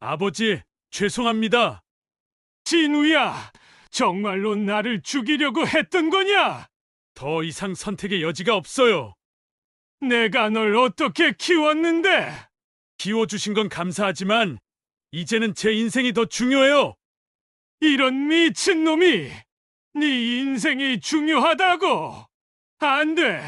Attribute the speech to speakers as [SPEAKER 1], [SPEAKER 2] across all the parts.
[SPEAKER 1] 아버지, 죄송합니다.
[SPEAKER 2] 진우야, 정말로 나를 죽이려고 했던 거냐?
[SPEAKER 1] 더 이상 선택의 여지가 없어요.
[SPEAKER 2] 내가 널 어떻게 키웠는데?
[SPEAKER 1] 키워주신 건 감사하지만 이제는 제 인생이 더 중요해요.
[SPEAKER 2] 이런 미친놈이 네 인생이 중요하다고. 안 돼.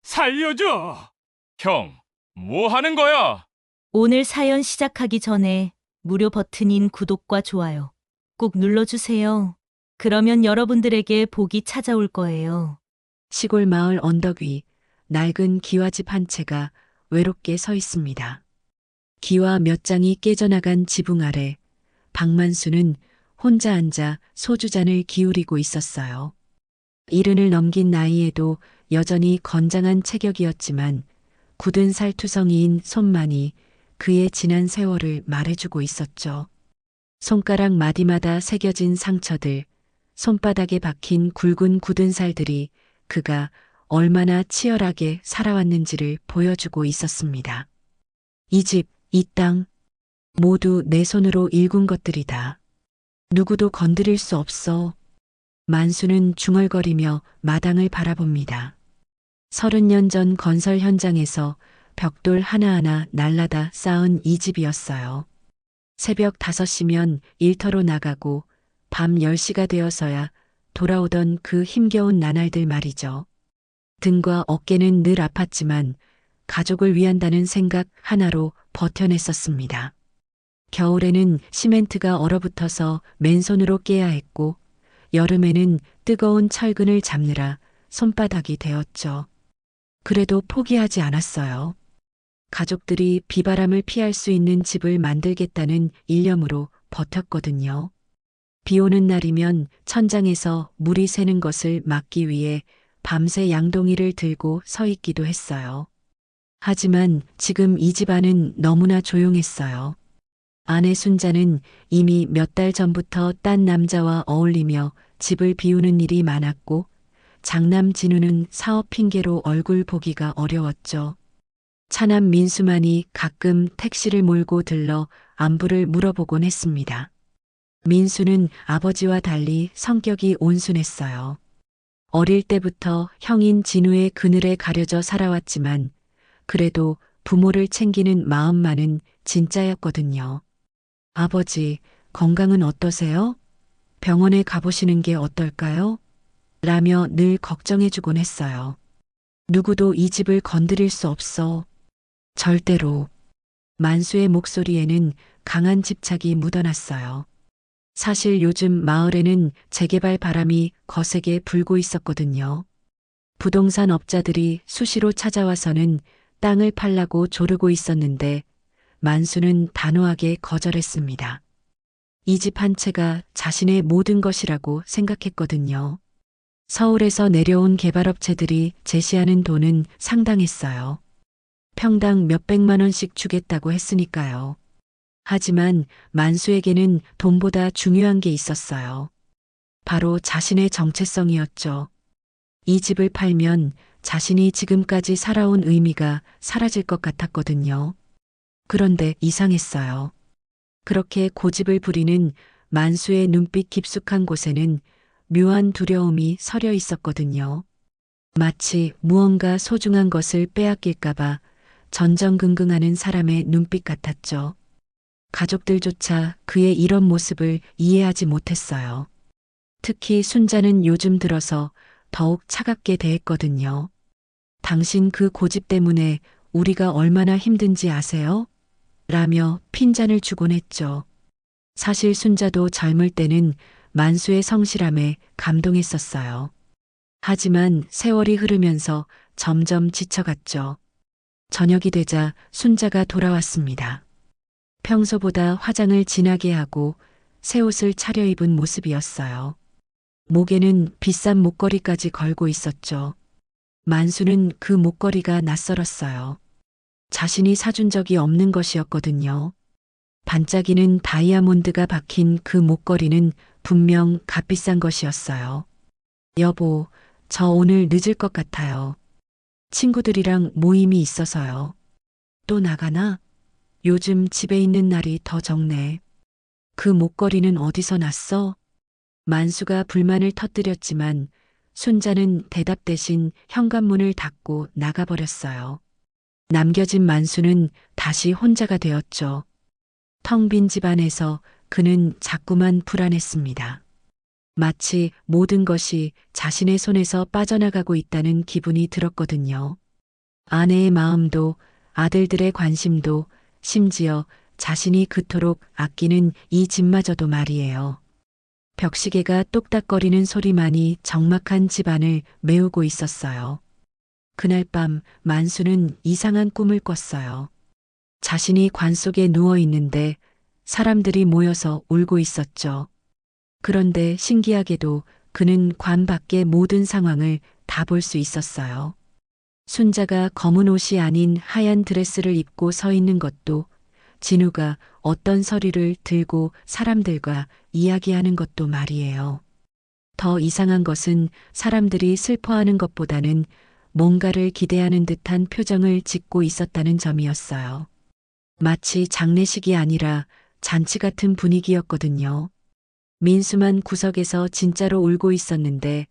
[SPEAKER 2] 살려줘.
[SPEAKER 3] 형, 뭐 하는 거야?
[SPEAKER 4] 오늘 사연 시작하기 전에 무료 버튼인 구독과 좋아요 꼭 눌러주세요. 그러면 여러분들에게 복이 찾아올 거예요.
[SPEAKER 5] 시골 마을 언덕 위 낡은 기와집 한 채가 외롭게 서 있습니다. 기와 몇 장이 깨져나간 지붕 아래 박만수는 혼자 앉아 소주잔을 기울이고 있었어요. 70을 넘긴 나이에도 여전히 건장한 체격이었지만 굳은 살투성이인 손만이 그의 지난 세월을 말해주고 있었죠. 손가락 마디마다 새겨진 상처들, 손바닥에 박힌 굵은 굳은 살들이 그가 얼마나 치열하게 살아왔는지를 보여주고 있었습니다. 이 집, 이 땅, 모두 내 손으로 일군 것들이다. 누구도 건드릴 수 없어. 만수는 중얼거리며 마당을 바라봅니다. 30년 전 건설 현장에서 벽돌 하나하나 날라다 쌓은 이 집이었어요. 새벽 5시면 일터로 나가고 밤 10시가 되어서야 돌아오던 그 힘겨운 나날들 말이죠. 등과 어깨는 늘 아팠지만 가족을 위한다는 생각 하나로 버텨냈었습니다. 겨울에는 시멘트가 얼어붙어서 맨손으로 깨야 했고 여름에는 뜨거운 철근을 잡느라 손바닥이 데었죠. 그래도 포기하지 않았어요. 가족들이 비바람을 피할 수 있는 집을 만들겠다는 일념으로 버텼거든요. 비 오는 날이면 천장에서 물이 새는 것을 막기 위해 밤새 양동이를 들고 서 있기도 했어요. 하지만 지금 이 집안은 너무나 조용했어요. 아내 순자는 이미 몇 달 전부터 딴 남자와 어울리며 집을 비우는 일이 많았고 장남 진우는 사업 핑계로 얼굴 보기가 어려웠죠. 차남 민수만이 가끔 택시를 몰고 들러 안부를 물어보곤 했습니다. 민수는 아버지와 달리 성격이 온순했어요. 어릴 때부터 형인 진우의 그늘에 가려져 살아왔지만 그래도 부모를 챙기는 마음만은 진짜였거든요. 아버지, 건강은 어떠세요? 병원에 가보시는 게 어떨까요? 라며 늘 걱정해주곤 했어요. 누구도 이 집을 건드릴 수 없어. 절대로. 만수의 목소리에는 강한 집착이 묻어났어요. 사실 요즘 마을에는 재개발 바람이 거세게 불고 있었거든요. 부동산 업자들이 수시로 찾아와서는 땅을 팔라고 조르고 있었는데 만수는 단호하게 거절했습니다. 이 집 한 채가 자신의 모든 것이라고 생각했거든요. 서울에서 내려온 개발업체들이 제시하는 돈은 상당했어요. 평당 몇백만 원씩 주겠다고 했으니까요. 하지만 만수에게는 돈보다 중요한 게 있었어요. 바로 자신의 정체성이었죠. 이 집을 팔면 자신이 지금까지 살아온 의미가 사라질 것 같았거든요. 그런데 이상했어요. 그렇게 고집을 부리는 만수의 눈빛 깊숙한 곳에는 묘한 두려움이 서려 있었거든요. 마치 무언가 소중한 것을 빼앗길까봐 전전긍긍하는 사람의 눈빛 같았죠. 가족들조차 그의 이런 모습을 이해하지 못했어요. 특히 순자는 요즘 들어서 더욱 차갑게 대했거든요. 당신 그 고집 때문에 우리가 얼마나 힘든지 아세요? 라며 핀잔을 주곤 했죠. 사실 순자도 젊을 때는 만수의 성실함에 감동했었어요. 하지만 세월이 흐르면서 점점 지쳐갔죠. 저녁이 되자 순자가 돌아왔습니다. 평소보다 화장을 진하게 하고 새 옷을 차려입은 모습이었어요. 목에는 비싼 목걸이까지 걸고 있었죠. 만수는 그 목걸이가 낯설었어요. 자신이 사준 적이 없는 것이었거든요. 반짝이는 다이아몬드가 박힌 그 목걸이는 분명 값비싼 것이었어요. 여보, 저 오늘 늦을 것 같아요. 친구들이랑 모임이 있어서요. 또 나가나? 요즘 집에 있는 날이 더 적네. 그 목걸이는 어디서 났어? 만수가 불만을 터뜨렸지만 순자는 대답 대신 현관문을 닫고 나가버렸어요. 남겨진 만수는 다시 혼자가 되었죠. 텅 빈 집안에서 그는 자꾸만 불안했습니다. 마치 모든 것이 자신의 손에서 빠져나가고 있다는 기분이 들었거든요. 아내의 마음도 아들들의 관심도 심지어 자신이 그토록 아끼는 이 집마저도 말이에요. 벽시계가 똑딱거리는 소리만이 적막한 집안을 메우고 있었어요. 그날 밤 만수는 이상한 꿈을 꿨어요. 자신이 관 속에 누워 있는데 사람들이 모여서 울고 있었죠. 그런데 신기하게도 그는 관 밖의 모든 상황을 다 볼 수 있었어요. 순자가 검은 옷이 아닌 하얀 드레스를 입고 서 있는 것도, 진우가 어떤 서류를 들고 사람들과 이야기하는 것도 말이에요. 더 이상한 것은 사람들이 슬퍼하는 것보다는 뭔가를 기대하는 듯한 표정을 짓고 있었다는 점이었어요. 마치 장례식이 아니라 잔치 같은 분위기였거든요. 민수만 구석에서 진짜로 울고 있었는데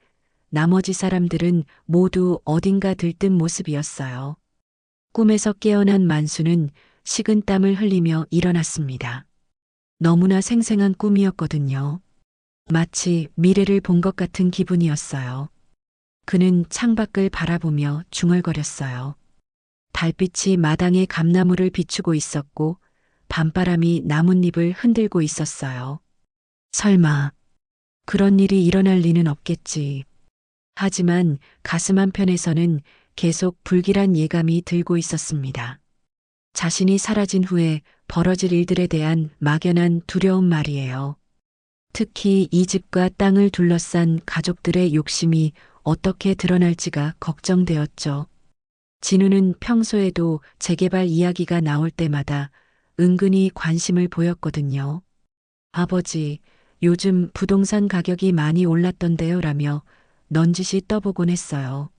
[SPEAKER 5] 나머지 사람들은 모두 어딘가 들뜬 모습이었어요. 꿈에서 깨어난 만수는 식은 땀을 흘리며 일어났습니다. 너무나 생생한 꿈이었거든요. 마치 미래를 본 것 같은 기분이었어요. 그는 창밖을 바라보며 중얼거렸어요. 달빛이 마당의 감나무를 비추고 있었고 밤바람이 나뭇잎을 흔들고 있었어요. 설마 그런 일이 일어날 리는 없겠지. 하지만 가슴 한편에서는 계속 불길한 예감이 들고 있었습니다. 자신이 사라진 후에 벌어질 일들에 대한 막연한 두려움 말이에요. 특히 이 집과 땅을 둘러싼 가족들의 욕심이 어떻게 드러날지가 걱정되었죠. 진우는 평소에도 재개발 이야기가 나올 때마다 은근히 관심을 보였거든요. 아버지, 요즘 부동산 가격이 많이 올랐던데요 라며 넌지시 떠보곤 했어요.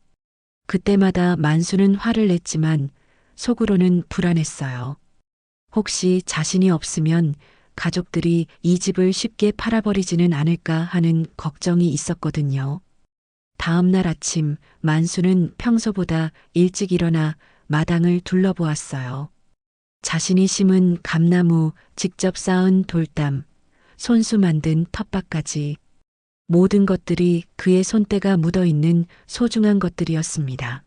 [SPEAKER 5] 그때마다 만수는 화를 냈지만 속으로는 불안했어요. 혹시 자신이 없으면 가족들이 이 집을 쉽게 팔아버리지는 않을까 하는 걱정이 있었거든요. 다음 날 아침 만수는 평소보다 일찍 일어나 마당을 둘러보았어요. 자신이 심은 감나무, 직접 쌓은 돌담, 손수 만든 텃밭까지 모든 것들이 그의 손때가 묻어있는 소중한 것들이었습니다.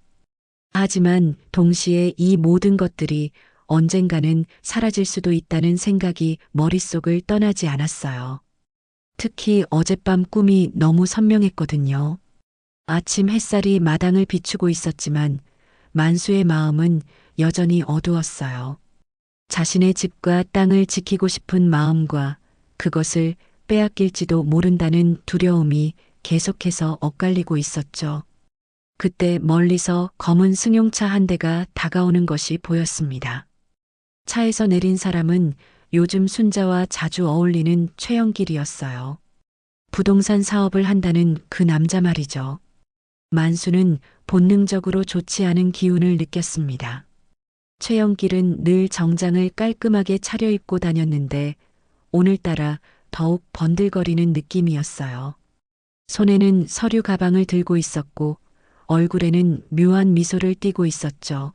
[SPEAKER 5] 하지만 동시에 이 모든 것들이 언젠가는 사라질 수도 있다는 생각이 머릿속을 떠나지 않았어요. 특히 어젯밤 꿈이 너무 선명했거든요. 아침 햇살이 마당을 비추고 있었지만 만수의 마음은 여전히 어두웠어요. 자신의 집과 땅을 지키고 싶은 마음과 그것을 빼앗길지도 모른다는 두려움이 계속해서 엇갈리고 있었죠. 그때 멀리서 검은 승용차 한 대가 다가오는 것이 보였습니다. 차에서 내린 사람은 요즘 순자와 자주 어울리는 최영길이었어요. 부동산 사업을 한다는 그 남자 말이죠. 만수는 본능적으로 좋지 않은 기운을 느꼈습니다. 최영길은 늘 정장을 깔끔하게 차려입고 다녔는데 오늘따라 더욱 번들거리는 느낌이었어요. 손에는 서류 가방을 들고 있었고 얼굴에는 묘한 미소를 띠고 있었죠.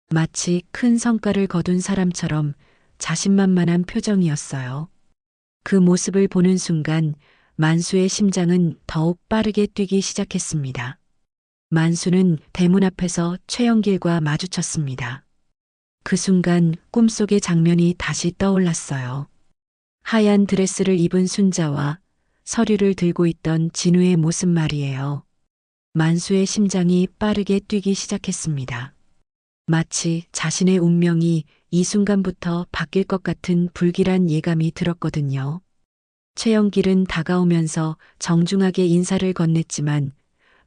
[SPEAKER 5] 마치 큰 성과를 거둔 사람처럼 자신만만한 표정이었어요. 그 모습을 보는 순간 만수의 심장은 더욱 빠르게 뛰기 시작했습니다. 만수는 대문 앞에서 최영길과 마주쳤습니다. 그 순간 꿈속의 장면이 다시 떠올랐어요. 하얀 드레스를 입은 순자와 서류를 들고 있던 진우의 모습 말이에요. 만수의 심장이 빠르게 뛰기 시작했습니다. 마치 자신의 운명이 이 순간부터 바뀔 것 같은 불길한 예감이 들었거든요. 최영길은 다가오면서 정중하게 인사를 건넸지만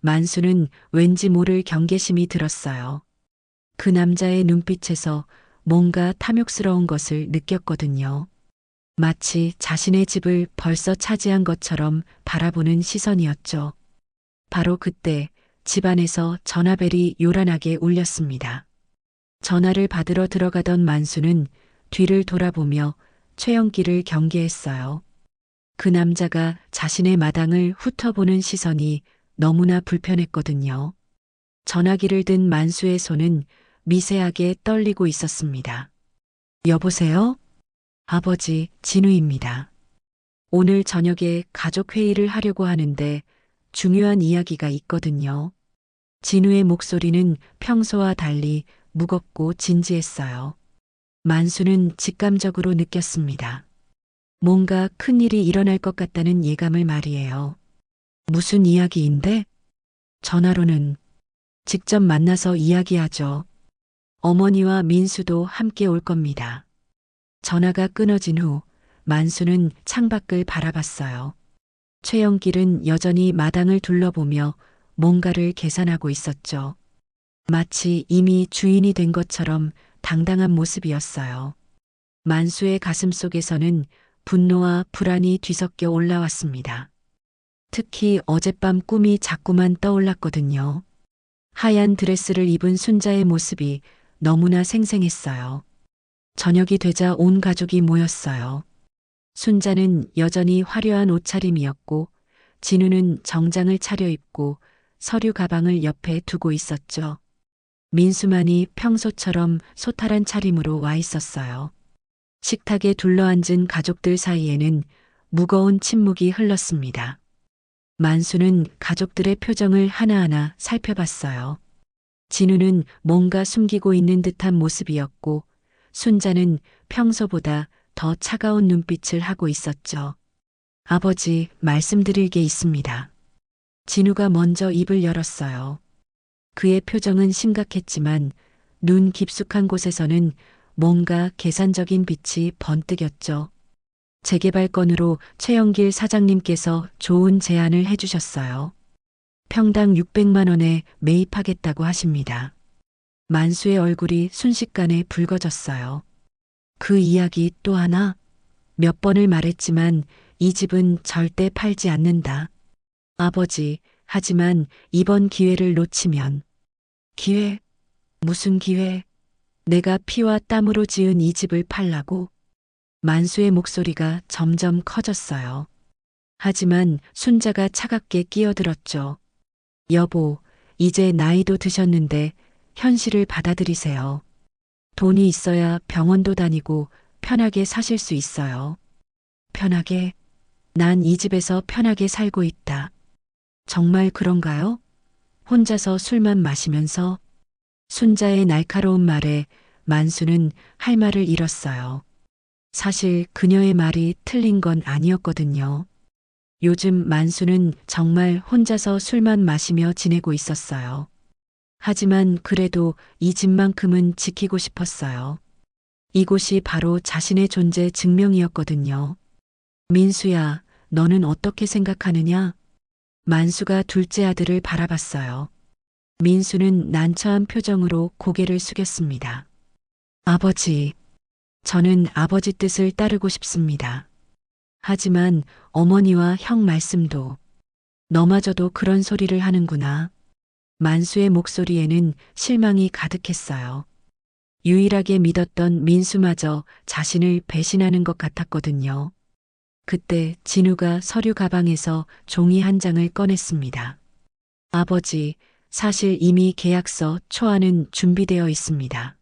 [SPEAKER 5] 만수는 왠지 모를 경계심이 들었어요. 그 남자의 눈빛에서 뭔가 탐욕스러운 것을 느꼈거든요. 마치 자신의 집을 벌써 차지한 것처럼 바라보는 시선이었죠. 바로 그때 집안에서 전화벨이 요란하게 울렸습니다. 전화를 받으러 들어가던 만수는 뒤를 돌아보며 최영길을 경계했어요. 그 남자가 자신의 마당을 훑어보는 시선이 너무나 불편했거든요. 전화기를 든 만수의 손은 미세하게 떨리고 있었습니다. 여보세요? 아버지, 진우입니다. 오늘 저녁에 가족 회의를 하려고 하는데 중요한 이야기가 있거든요. 진우의 목소리는 평소와 달리 무겁고 진지했어요. 만수는 직감적으로 느꼈습니다. 뭔가 큰일이 일어날 것 같다는 예감을 말이에요. 무슨 이야기인데? 전화로는 직접 만나서 이야기하죠. 어머니와 민수도 함께 올 겁니다. 전화가 끊어진 후 만수는 창밖을 바라봤어요. 최영길은 여전히 마당을 둘러보며 뭔가를 계산하고 있었죠. 마치 이미 주인이 된 것처럼 당당한 모습이었어요. 만수의 가슴 속에서는 분노와 불안이 뒤섞여 올라왔습니다. 특히 어젯밤 꿈이 자꾸만 떠올랐거든요. 하얀 드레스를 입은 순자의 모습이 너무나 생생했어요. 저녁이 되자 온 가족이 모였어요. 순자는 여전히 화려한 옷차림이었고 진우는 정장을 차려입고 서류 가방을 옆에 두고 있었죠. 민수만이 평소처럼 소탈한 차림으로 와 있었어요. 식탁에 둘러앉은 가족들 사이에는 무거운 침묵이 흘렀습니다. 만수는 가족들의 표정을 하나하나 살펴봤어요. 진우는 뭔가 숨기고 있는 듯한 모습이었고 순자는 평소보다 더 차가운 눈빛을 하고 있었죠. 아버지, 말씀드릴 게 있습니다. 진우가 먼저 입을 열었어요. 그의 표정은 심각했지만 눈 깊숙한 곳에서는 뭔가 계산적인 빛이 번뜩였죠. 재개발 건으로 최영길 사장님께서 좋은 제안을 해주셨어요. 평당 600만 원에 매입하겠다고 하십니다. 만수의 얼굴이 순식간에 붉어졌어요. 그 이야기 또 하나? 몇 번을 말했지만 이 집은 절대 팔지 않는다. 아버지, 하지만 이번 기회를 놓치면. 기회? 무슨 기회? 내가 피와 땀으로 지은 이 집을 팔라고? 만수의 목소리가 점점 커졌어요. 하지만 순자가 차갑게 끼어들었죠. 여보, 이제 나이도 드셨는데 현실을 받아들이세요. 돈이 있어야 병원도 다니고 편하게 사실 수 있어요. 편하게? 난 이 집에서 편하게 살고 있다. 정말 그런가요? 혼자서 술만 마시면서? 순자의 날카로운 말에 만수는 할 말을 잃었어요. 사실 그녀의 말이 틀린 건 아니었거든요. 요즘 만수는 정말 혼자서 술만 마시며 지내고 있었어요. 하지만 그래도 이 집만큼은 지키고 싶었어요. 이곳이 바로 자신의 존재 증명이었거든요. 민수야, 너는 어떻게 생각하느냐? 만수가 둘째 아들을 바라봤어요. 민수는 난처한 표정으로 고개를 숙였습니다. 아버지, 저는 아버지 뜻을 따르고 싶습니다. 하지만 어머니와 형 말씀도. 너마저도 그런 소리를 하는구나. 만수의 목소리에는 실망이 가득했어요. 유일하게 믿었던 민수마저 자신을 배신하는 것 같았거든요. 그때 진우가 서류 가방에서 종이 한 장을 꺼냈습니다. 아버지, 사실 이미 계약서 초안은 준비되어 있습니다.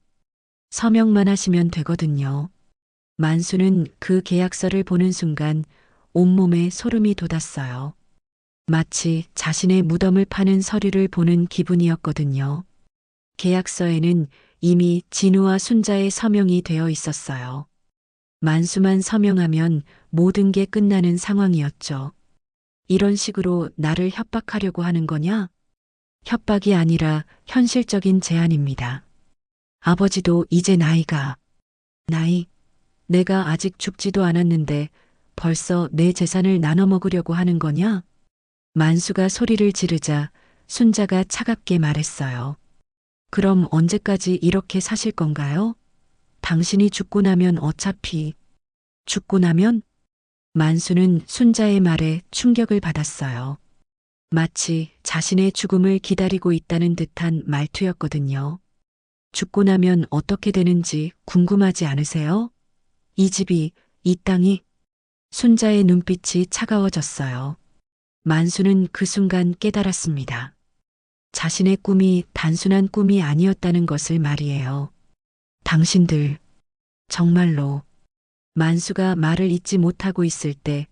[SPEAKER 5] 서명만 하시면 되거든요. 만수는 그 계약서를 보는 순간 온몸에 소름이 돋았어요. 마치 자신의 무덤을 파는 서류를 보는 기분이었거든요. 계약서에는 이미 진우와 순자의 서명이 되어 있었어요. 만수만 서명하면 모든 게 끝나는 상황이었죠. 이런 식으로 나를 협박하려고 하는 거냐? 협박이 아니라 현실적인 제안입니다. 아버지도 이제 나이가. 내가 아직 죽지도 않았는데 벌써 내 재산을 나눠 먹으려고 하는 거냐? 만수가 소리를 지르자 순자가 차갑게 말했어요. 그럼 언제까지 이렇게 사실 건가요? 당신이 죽고 나면 어차피. 죽고 나면? 만수는 순자의 말에 충격을 받았어요. 마치 자신의 죽음을 기다리고 있다는 듯한 말투였거든요. 죽고 나면 어떻게 되는지 궁금하지 않으세요? 이 집이, 이 땅이. 순자의 눈빛이 차가워졌어요. 만수는 그 순간 깨달았습니다. 자신의 꿈이 단순한 꿈이 아니었다는 것을 말이에요. 당신들, 정말로. 만수가 말을 잇지 못하고 있을 때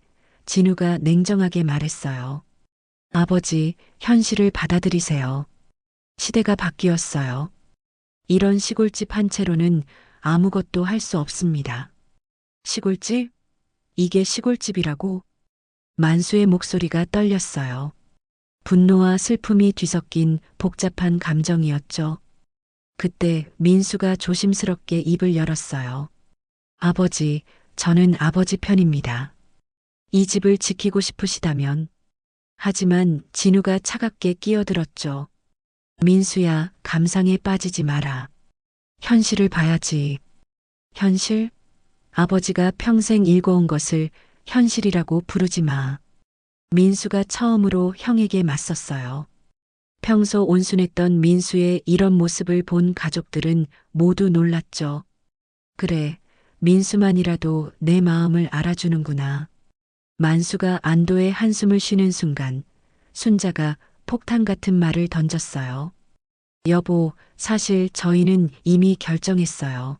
[SPEAKER 5] 진우가 냉정하게 말했어요. 아버지, 현실을 받아들이세요. 시대가 바뀌었어요. 이런 시골집 한 채로는 아무것도 할 수 없습니다. 시골집? 이게 시골집이라고? 만수의 목소리가 떨렸어요. 분노와 슬픔이 뒤섞인 복잡한 감정이었죠. 그때 민수가 조심스럽게 입을 열었어요. 아버지, 저는 아버지 편입니다. 이 집을 지키고 싶으시다면. 하지만 진우가 차갑게 끼어들었죠. 민수야, 감상에 빠지지 마라. 현실을 봐야지. 현실? 아버지가 평생 읽어온 것을 현실이라고 부르지 마. 민수가 처음으로 형에게 맞섰어요. 평소 온순했던 민수의 이런 모습을 본 가족들은 모두 놀랐죠. 그래, 민수만이라도 내 마음을 알아주는구나. 만수가 안도의 한숨을 쉬는 순간 순자가 폭탄 같은 말을 던졌어요. 여보, 사실 저희는 이미 결정했어요.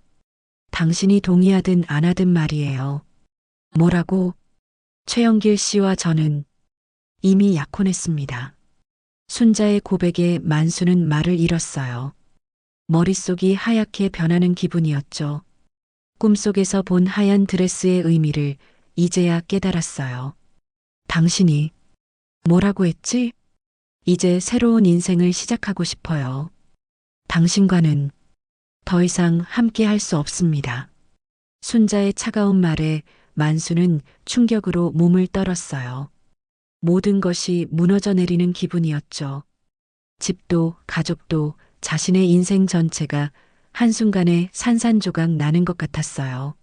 [SPEAKER 5] 당신이 동의하든 안 하든 말이에요. 뭐라고? 최영길 씨와 저는 이미 약혼했습니다. 순자의 고백에 만수는 말을 잃었어요. 머릿속이 하얗게 변하는 기분이었죠. 꿈속에서 본 하얀 드레스의 의미를 이제야 깨달았어요. 당신이 뭐라고 했지? 이제 새로운 인생을 시작하고 싶어요. 당신과는 더 이상 함께 할 수 없습니다. 순자의 차가운 말에 만수는 충격으로 몸을 떨었어요. 모든 것이 무너져 내리는 기분이었죠. 집도 가족도 자신의 인생 전체가 한순간에 산산조각 나는 것 같았어요.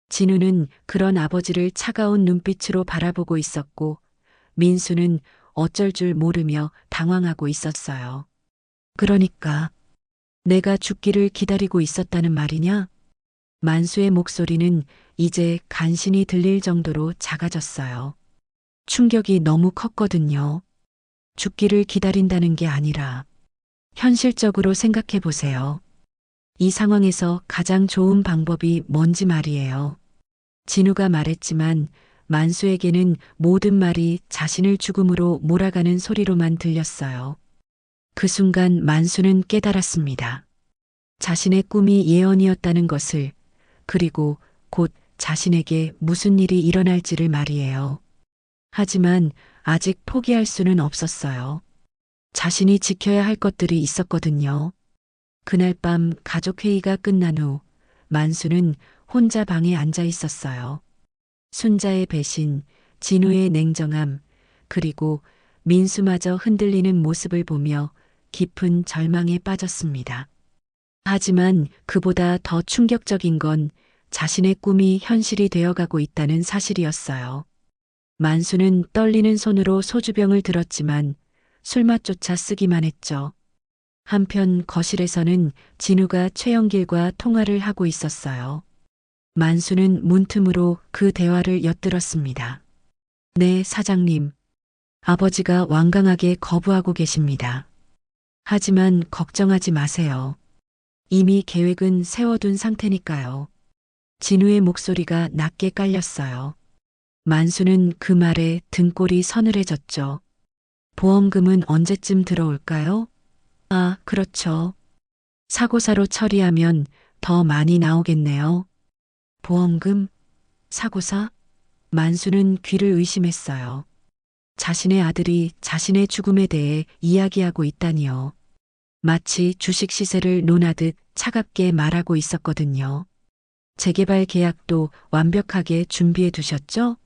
[SPEAKER 5] 진우는 그런 아버지를 차가운 눈빛으로 바라보고 있었고 민수는 어쩔 줄 모르며 당황하고 있었어요. 그러니까 내가 죽기를 기다리고 있었다는 말이냐? 만수의 목소리는 이제 간신히 들릴 정도로 작아졌어요. 충격이 너무 컸거든요. 죽기를 기다린다는 게 아니라 현실적으로 생각해 보세요. 이 상황에서 가장 좋은 방법이 뭔지 말이에요. 진우가 말했지만 만수에게는 모든 말이 자신을 죽음으로 몰아가는 소리로만 들렸어요. 그 순간 만수는 깨달았습니다. 자신의 꿈이 예언이었다는 것을, 그리고 곧 자신에게 무슨 일이 일어날지를 말이에요. 하지만 아직 포기할 수는 없었어요. 자신이 지켜야 할 것들이 있었거든요. 그날 밤 가족회의가 끝난 후 만수는 혼자 방에 앉아 있었어요. 순자의 배신, 진우의 냉정함, 그리고 민수마저 흔들리는 모습을 보며 깊은 절망에 빠졌습니다. 하지만 그보다 더 충격적인 건 자신의 꿈이 현실이 되어가고 있다는 사실이었어요. 만수는 떨리는 손으로 소주병을 들었지만 술맛조차 쓰기만 했죠. 한편 거실에서는 진우가 최영길과 통화를 하고 있었어요. 만수는 문틈으로 그 대화를 엿들었습니다. 네, 사장님. 아버지가 완강하게 거부하고 계십니다. 하지만 걱정하지 마세요. 이미 계획은 세워둔 상태니까요. 진우의 목소리가 낮게 깔렸어요. 만수는 그 말에 등골이 서늘해졌죠. 보험금은 언제쯤 들어올까요? 아, 그렇죠. 사고사로 처리하면 더 많이 나오겠네요. 보험금? 사고사? 만수는 귀를 의심했어요. 자신의 아들이 자신의 죽음에 대해 이야기하고 있다니요. 마치 주식 시세를 논하듯 차갑게 말하고 있었거든요. 재개발 계약도 완벽하게 준비해 두셨죠?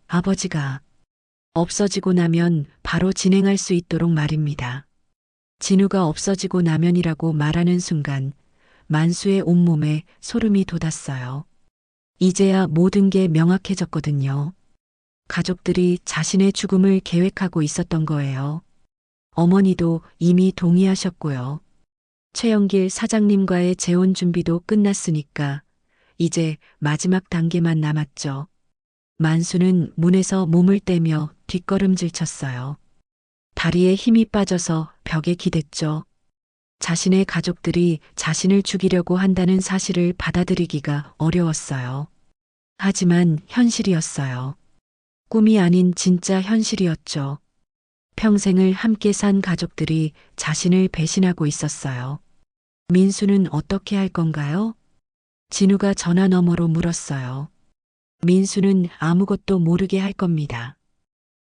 [SPEAKER 5] 아버지가 없어지고 나면 바로 진행할 수 있도록 말입니다. 진우가 없어지고 나면이라고 말하는 순간 만수의 온몸에 소름이 돋았어요. 이제야 모든 게 명확해졌거든요. 가족들이 자신의 죽음을 계획하고 있었던 거예요. 어머니도 이미 동의하셨고요. 최영길 사장님과의 재혼 준비도 끝났으니까 이제 마지막 단계만 남았죠. 만수는 문에서 몸을 떼며 뒷걸음질 쳤어요. 다리에 힘이 빠져서 벽에 기댔죠. 자신의 가족들이 자신을 죽이려고 한다는 사실을 받아들이기가 어려웠어요. 하지만 현실이었어요. 꿈이 아닌 진짜 현실이었죠. 평생을 함께 산 가족들이 자신을 배신하고 있었어요. 민수는 어떻게 할 건가요? 진우가 전화 너머로 물었어요. 민수는 아무것도 모르게 할 겁니다.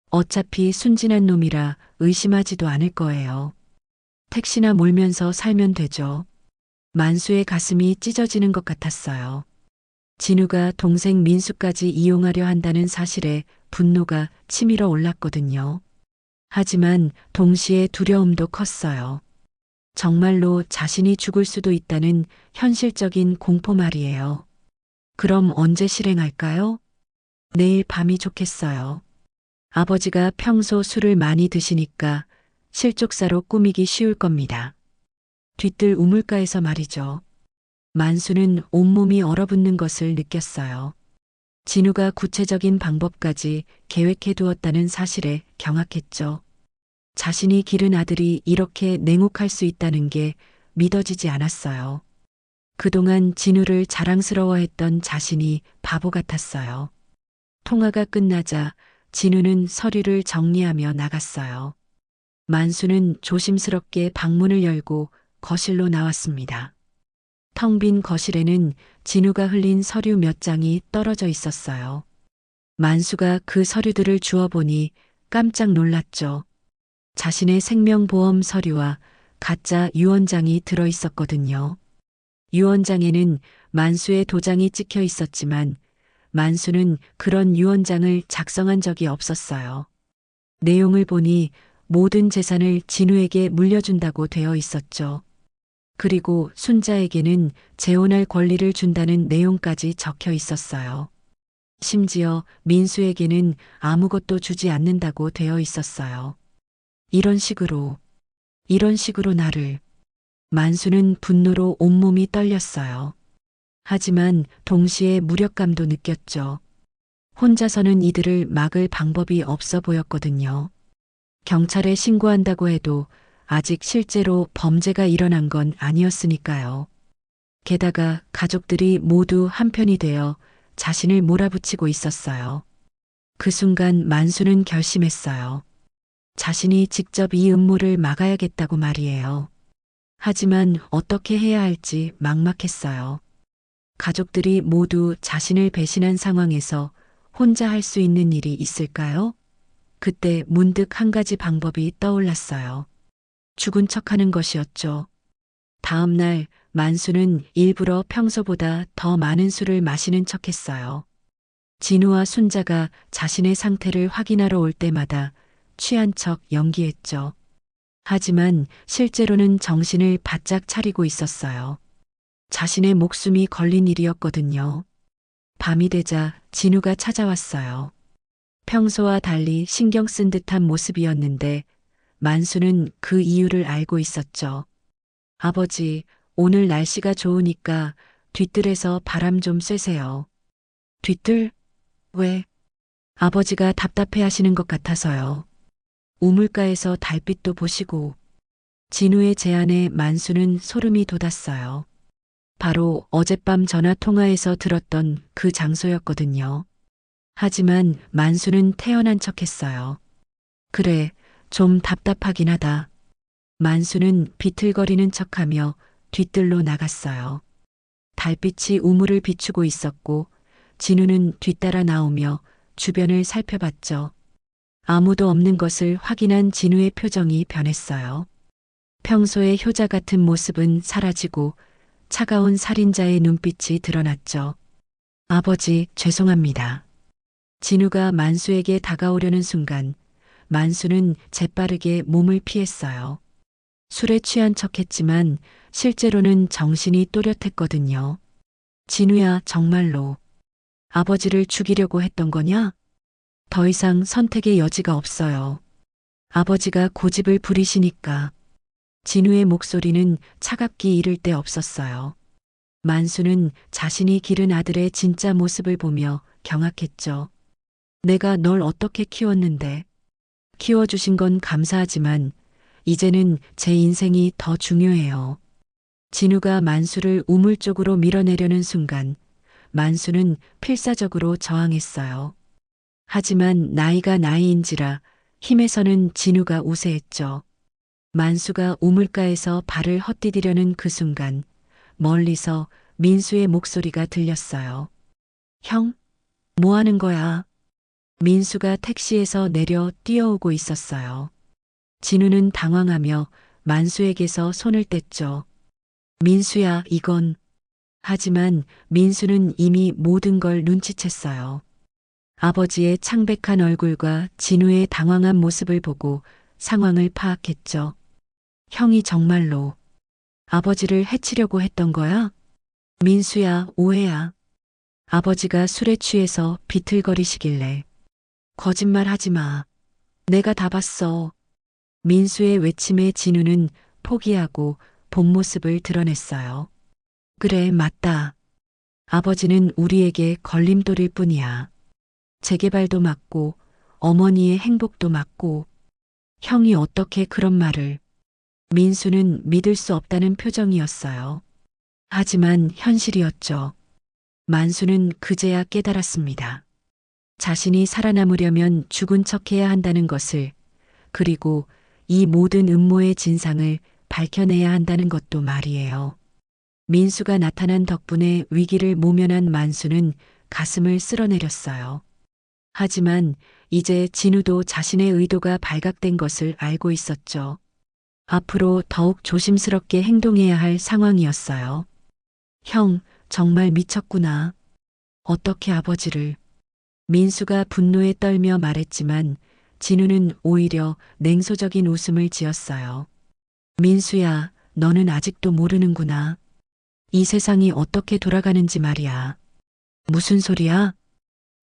[SPEAKER 5] 어차피 순진한 놈이라 의심하지도 않을 거예요. 택시나 몰면서 살면 되죠. 만수의 가슴이 찢어지는 것 같았어요. 진우가 동생 민수까지 이용하려 한다는 사실에 분노가 치밀어 올랐거든요. 하지만 동시에 두려움도 컸어요. 정말로 자신이 죽을 수도 있다는 현실적인 공포 말이에요. 그럼 언제 실행할까요? 내일 밤이 좋겠어요. 아버지가 평소 술을 많이 드시니까 실족사로 꾸미기 쉬울 겁니다. 뒤뜰 우물가에서 말이죠. 만수는 온몸이 얼어붙는 것을 느꼈어요. 진우가 구체적인 방법까지 계획해 두었다는 사실에 경악했죠. 자신이 기른 아들이 이렇게 냉혹할 수 있다는 게 믿어지지 않았어요. 그동안 진우를 자랑스러워했던 자신이 바보 같았어요. 통화가 끝나자 진우는 서류를 정리하며 나갔어요. 만수는 조심스럽게 방문을 열고 거실로 나왔습니다. 텅 빈 거실에는 진우가 흘린 서류 몇 장이 떨어져 있었어요. 만수가 그 서류들을 주워보니 깜짝 놀랐죠. 자신의 생명보험 서류와 가짜 유언장이 들어 있었거든요. 유언장에는 만수의 도장이 찍혀 있었지만 만수는 그런 유언장을 작성한 적이 없었어요. 내용을 보니 모든 재산을 진우에게 물려준다고 되어 있었죠. 그리고 순자에게는 재혼할 권리를 준다는 내용까지 적혀 있었어요. 심지어 민수에게는 아무것도 주지 않는다고 되어 있었어요. 이런 식으로 나를. 만수는 분노로 온몸이 떨렸어요. 하지만 동시에 무력감도 느꼈죠. 혼자서는 이들을 막을 방법이 없어 보였거든요. 경찰에 신고한다고 해도 아직 실제로 범죄가 일어난 건 아니었으니까요. 게다가 가족들이 모두 한편이 되어 자신을 몰아붙이고 있었어요. 그 순간 만수는 결심했어요. 자신이 직접 이 음모를 막아야겠다고 말이에요. 하지만 어떻게 해야 할지 막막했어요. 가족들이 모두 자신을 배신한 상황에서 혼자 할 수 있는 일이 있을까요? 그때 문득 한 가지 방법이 떠올랐어요. 죽은 척하는 것이었죠. 다음 날 만수는 일부러 평소보다 더 많은 술을 마시는 척했어요. 진우와 순자가 자신의 상태를 확인하러 올 때마다 취한 척 연기했죠. 하지만 실제로는 정신을 바짝 차리고 있었어요. 자신의 목숨이 걸린 일이었거든요. 밤이 되자 진우가 찾아왔어요. 평소와 달리 신경 쓴 듯한 모습이었는데 만수는 그 이유를 알고 있었죠. 아버지, 오늘 날씨가 좋으니까 뒤뜰에서 바람 좀 쐬세요. 뒤뜰? 왜? 아버지가 답답해 하시는 것 같아서요. 우물가에서 달빛도 보시고. 진우의 제안에 만수는 소름이 돋았어요. 바로 어젯밤 전화 통화에서 들었던 그 장소였거든요. 하지만 만수는 태연한 척했어요. 그래, 좀 답답하긴 하다. 만수는 비틀거리는 척하며 뒤뜰로 나갔어요. 달빛이 우물을 비추고 있었고 진우는 뒤따라 나오며 주변을 살펴봤죠. 아무도 없는 것을 확인한 진우의 표정이 변했어요. 평소의 효자 같은 모습은 사라지고 차가운 살인자의 눈빛이 드러났죠. 아버지, 죄송합니다. 진우가 만수에게 다가오려는 순간 만수는 재빠르게 몸을 피했어요. 술에 취한 척했지만 실제로는 정신이 또렷했거든요. 진우야, 정말로 아버지를 죽이려고 했던 거냐? 더 이상 선택의 여지가 없어요. 아버지가 고집을 부리시니까. 진우의 목소리는 차갑기 이를 데 없었어요. 만수는 자신이 기른 아들의 진짜 모습을 보며 경악했죠. 내가 널 어떻게 키웠는데? 키워주신 건 감사하지만 이제는 제 인생이 더 중요해요. 진우가 만수를 우물 쪽으로 밀어내려는 순간 만수는 필사적으로 저항했어요. 하지만 나이가 나이인지라 힘에서는 진우가 우세했죠. 만수가 우물가에서 발을 헛디디려는 그 순간 멀리서 민수의 목소리가 들렸어요. 형, 뭐 하는 거야? 민수가 택시에서 내려 뛰어오고 있었어요. 진우는 당황하며 만수에게서 손을 뗐죠. 민수야, 이건. 하지만 민수는 이미 모든 걸 눈치챘어요. 아버지의 창백한 얼굴과 진우의 당황한 모습을 보고 상황을 파악했죠. 형이 정말로 아버지를 해치려고 했던 거야? 민수야, 오해야. 아버지가 술에 취해서 비틀거리시길래. 거짓말 하지 마. 내가 다 봤어. 민수의 외침에 진우는 포기하고 본 모습을 드러냈어요. 그래, 맞다. 아버지는 우리에게 걸림돌일 뿐이야. 재개발도 막고 어머니의 행복도 막고. 형이 어떻게 그런 말을. 민수는 믿을 수 없다는 표정이었어요. 하지만 현실이었죠. 만수는 그제야 깨달았습니다. 자신이 살아남으려면 죽은 척해야 한다는 것을, 그리고 이 모든 음모의 진상을 밝혀내야 한다는 것도 말이에요. 민수가 나타난 덕분에 위기를 모면한 만수는 가슴을 쓸어내렸어요. 하지만 이제 진우도 자신의 의도가 발각된 것을 알고 있었죠. 앞으로 더욱 조심스럽게 행동해야 할 상황이었어요. 형, 정말 미쳤구나. 어떻게 아버지를. 민수가 분노에 떨며 말했지만 진우는 오히려 냉소적인 웃음을 지었어요. 민수야, 너는 아직도 모르는구나. 이 세상이 어떻게 돌아가는지 말이야. 무슨 소리야?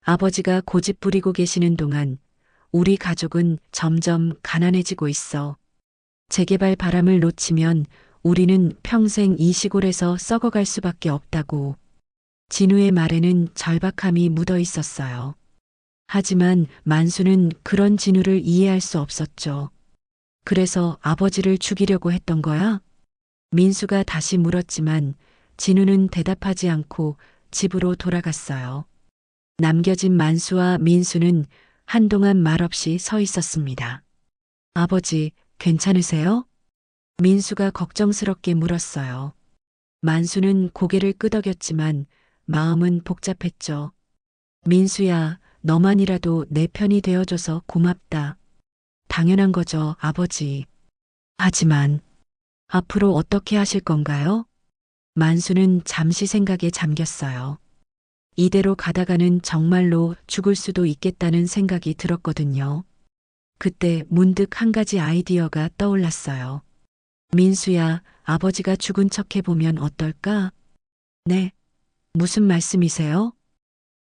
[SPEAKER 5] 아버지가 고집 부리고 계시는 동안 우리 가족은 점점 가난해지고 있어. 재개발 바람을 놓치면 우리는 평생 이 시골에서 썩어갈 수밖에 없다고. 진우의 말에는 절박함이 묻어 있었어요. 하지만 만수는 그런 진우를 이해할 수 없었죠. 그래서 아버지를 죽이려고 했던 거야? 민수가 다시 물었지만 진우는 대답하지 않고 집으로 돌아갔어요. 남겨진 만수와 민수는 한동안 말없이 서 있었습니다. 아버지, 괜찮으세요? 민수가 걱정스럽게 물었어요. 만수는 고개를 끄덕였지만 마음은 복잡했죠. 민수야, 너만이라도 내 편이 되어줘서 고맙다. 당연한 거죠, 아버지. 하지만 앞으로 어떻게 하실 건가요? 만수는 잠시 생각에 잠겼어요. 이대로 가다가는 정말로 죽을 수도 있겠다는 생각이 들었거든요. 그때 문득 한 가지 아이디어가 떠올랐어요. 민수야, 아버지가 죽은 척 해보면 어떨까? 네. 무슨 말씀이세요?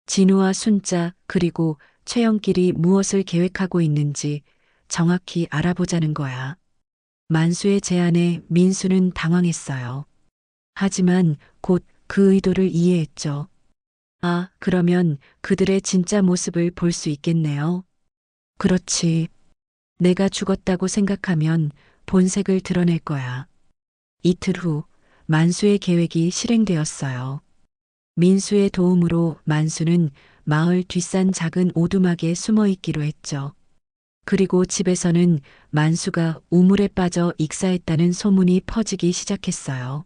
[SPEAKER 5] 진우와 순자 그리고 최영길이 무엇을 계획하고 있는지 정확히 알아보자는 거야. 만수의 제안에 민수는 당황했어요. 하지만 곧 그 의도를 이해했죠. 아, 그러면 그들의 진짜 모습을 볼 수 있겠네요. 그렇지. 내가 죽었다고 생각하면 본색을 드러낼 거야. 이틀 후 만수의 계획이 실행되었어요. 민수의 도움으로 만수는 마을 뒷산 작은 오두막에 숨어 있기로 했죠. 그리고 집에서는 만수가 우물에 빠져 익사했다는 소문이 퍼지기 시작했어요.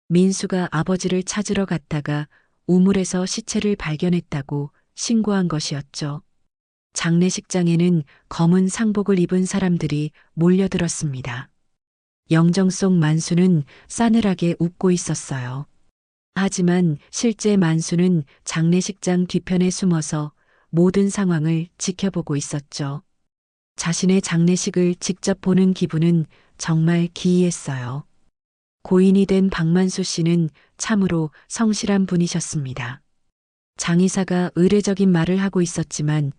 [SPEAKER 5] 민수가 아버지를 찾으러 갔다가 우물에서 시체를 발견했다고 신고한 것이었죠. 장례식장에는 검은 상복을 입은 사람들이 몰려들었습니다. 영정 속 만수는 싸늘하게 웃고 있었어요. 하지만 실제 만수는 장례식장 뒤편에 숨어서 모든 상황을 지켜보고 있었죠. 자신의 장례식을 직접 보는 기분은 정말 기이했어요. 고인이 된 박만수 씨는 참으로 성실한 분이셨습니다. 장의사가 의례적인 말을 하고 있었지만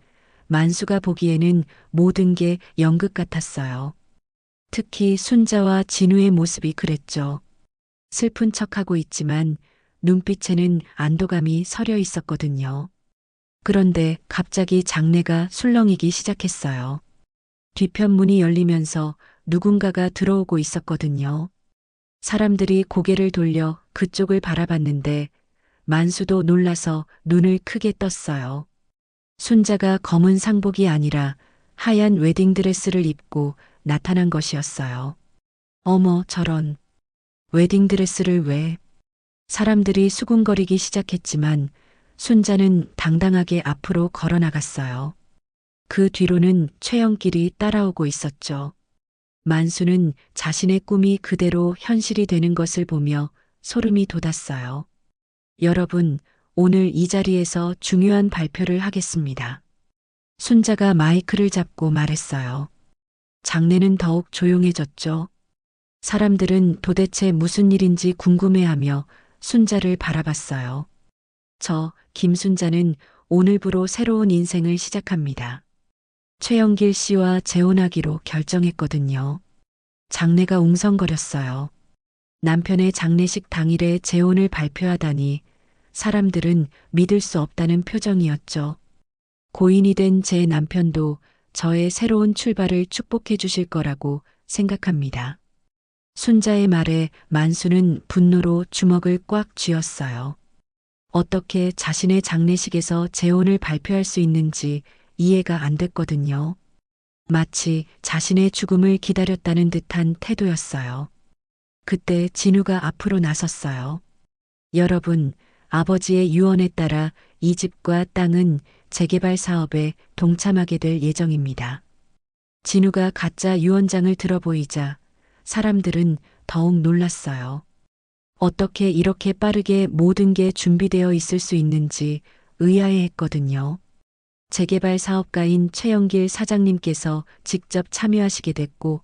[SPEAKER 5] 만수가 보기에는 모든 게 연극 같았어요. 특히 순자와 진우의 모습이 그랬죠. 슬픈 척하고 있지만 눈빛에는 안도감이 서려 있었거든요. 그런데 갑자기 장내가 술렁이기 시작했어요. 뒤편 문이 열리면서 누군가가 들어오고 있었거든요. 사람들이 고개를 돌려 그쪽을 바라봤는데 만수도 놀라서 눈을 크게 떴어요. 순자가 검은 상복이 아니라 하얀 웨딩드레스를 입고 나타난 것이었어요. 어머, 저런. 웨딩드레스를 왜? 사람들이 수군거리기 시작했지만 순자는 당당하게 앞으로 걸어 나갔어요. 그 뒤로는 최영길이 따라오고 있었죠. 만수는 자신의 꿈이 그대로 현실이 되는 것을 보며 소름이 돋았어요. 여러분, 오늘 이 자리에서 중요한 발표를 하겠습니다. 순자가 마이크를 잡고 말했어요. 장내는 더욱 조용해졌죠. 사람들은 도대체 무슨 일인지 궁금해하며 순자를 바라봤어요. 저 김순자는 오늘부로 새로운 인생을 시작합니다. 최영길 씨와 재혼하기로 결정했거든요. 장내가 웅성거렸어요. 남편의 장례식 당일에 재혼을 발표하다니 사람들은 믿을 수 없다는 표정이었죠. 고인이 된 제 남편도 저의 새로운 출발을 축복해 주실 거라고 생각합니다. 순자의 말에 만수는 분노로 주먹을 꽉 쥐었어요. 어떻게 자신의 장례식에서 재혼을 발표할 수 있는지 이해가 안 됐거든요. 마치 자신의 죽음을 기다렸다는 듯한 태도였어요. 그때 진우가 앞으로 나섰어요. 여러분, 아버지의 유언에 따라 이 집과 땅은 재개발 사업에 동참하게 될 예정입니다. 진우가 가짜 유언장을 들어보이자 사람들은 더욱 놀랐어요. 어떻게 이렇게 빠르게 모든 게 준비되어 있을 수 있는지 의아해했거든요. 재개발 사업가인 최영길 사장님께서 직접 참여하시게 됐고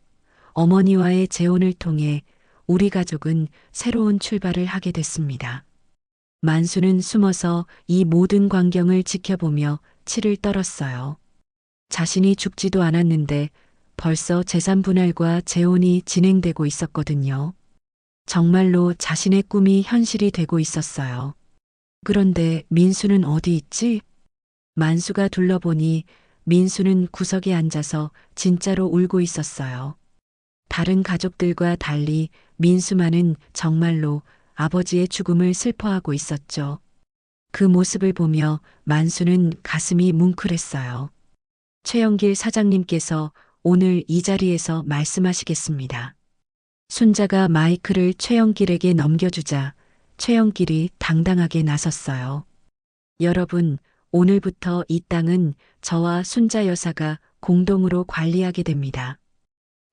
[SPEAKER 5] 어머니와의 재혼을 통해 우리 가족은 새로운 출발을 하게 됐습니다. 만수는 숨어서 이 모든 광경을 지켜보며 치를 떨었어요. 자신이 죽지도 않았는데 벌써 재산 분할과 재혼이 진행되고 있었거든요. 정말로 자신의 꿈이 현실이 되고 있었어요. 그런데 민수는 어디 있지? 만수가 둘러보니 민수는 구석에 앉아서 진짜로 울고 있었어요. 다른 가족들과 달리 민수만은 정말로 아버지의 죽음을 슬퍼하고 있었죠. 그 모습을 보며 만수는 가슴이 뭉클했어요. 최영길 사장님께서 오늘 이 자리에서 말씀하시겠습니다. 순자가 마이크를 최영길에게 넘겨주자 최영길이 당당하게 나섰어요. 여러분, 오늘부터 이 땅은 저와 순자 여사가 공동으로 관리하게 됩니다.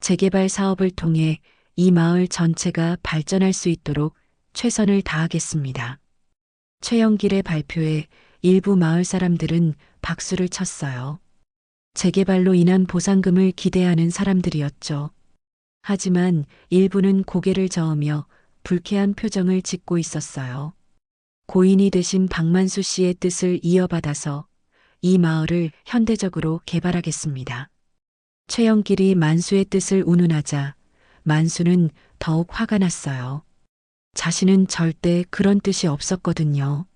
[SPEAKER 5] 재개발 사업을 통해 이 마을 전체가 발전할 수 있도록 최선을 다하겠습니다. 최영길의 발표에 일부 마을 사람들은 박수를 쳤어요. 재개발로 인한 보상금을 기대하는 사람들이었죠. 하지만 일부는 고개를 저으며 불쾌한 표정을 짓고 있었어요. 고인이 되신 박만수 씨의 뜻을 이어받아서 이 마을을 현대적으로 개발하겠습니다. 최영길이 만수의 뜻을 운운하자 만수는 더욱 화가 났어요. 자신은 절대 그런 뜻이 없었거든요.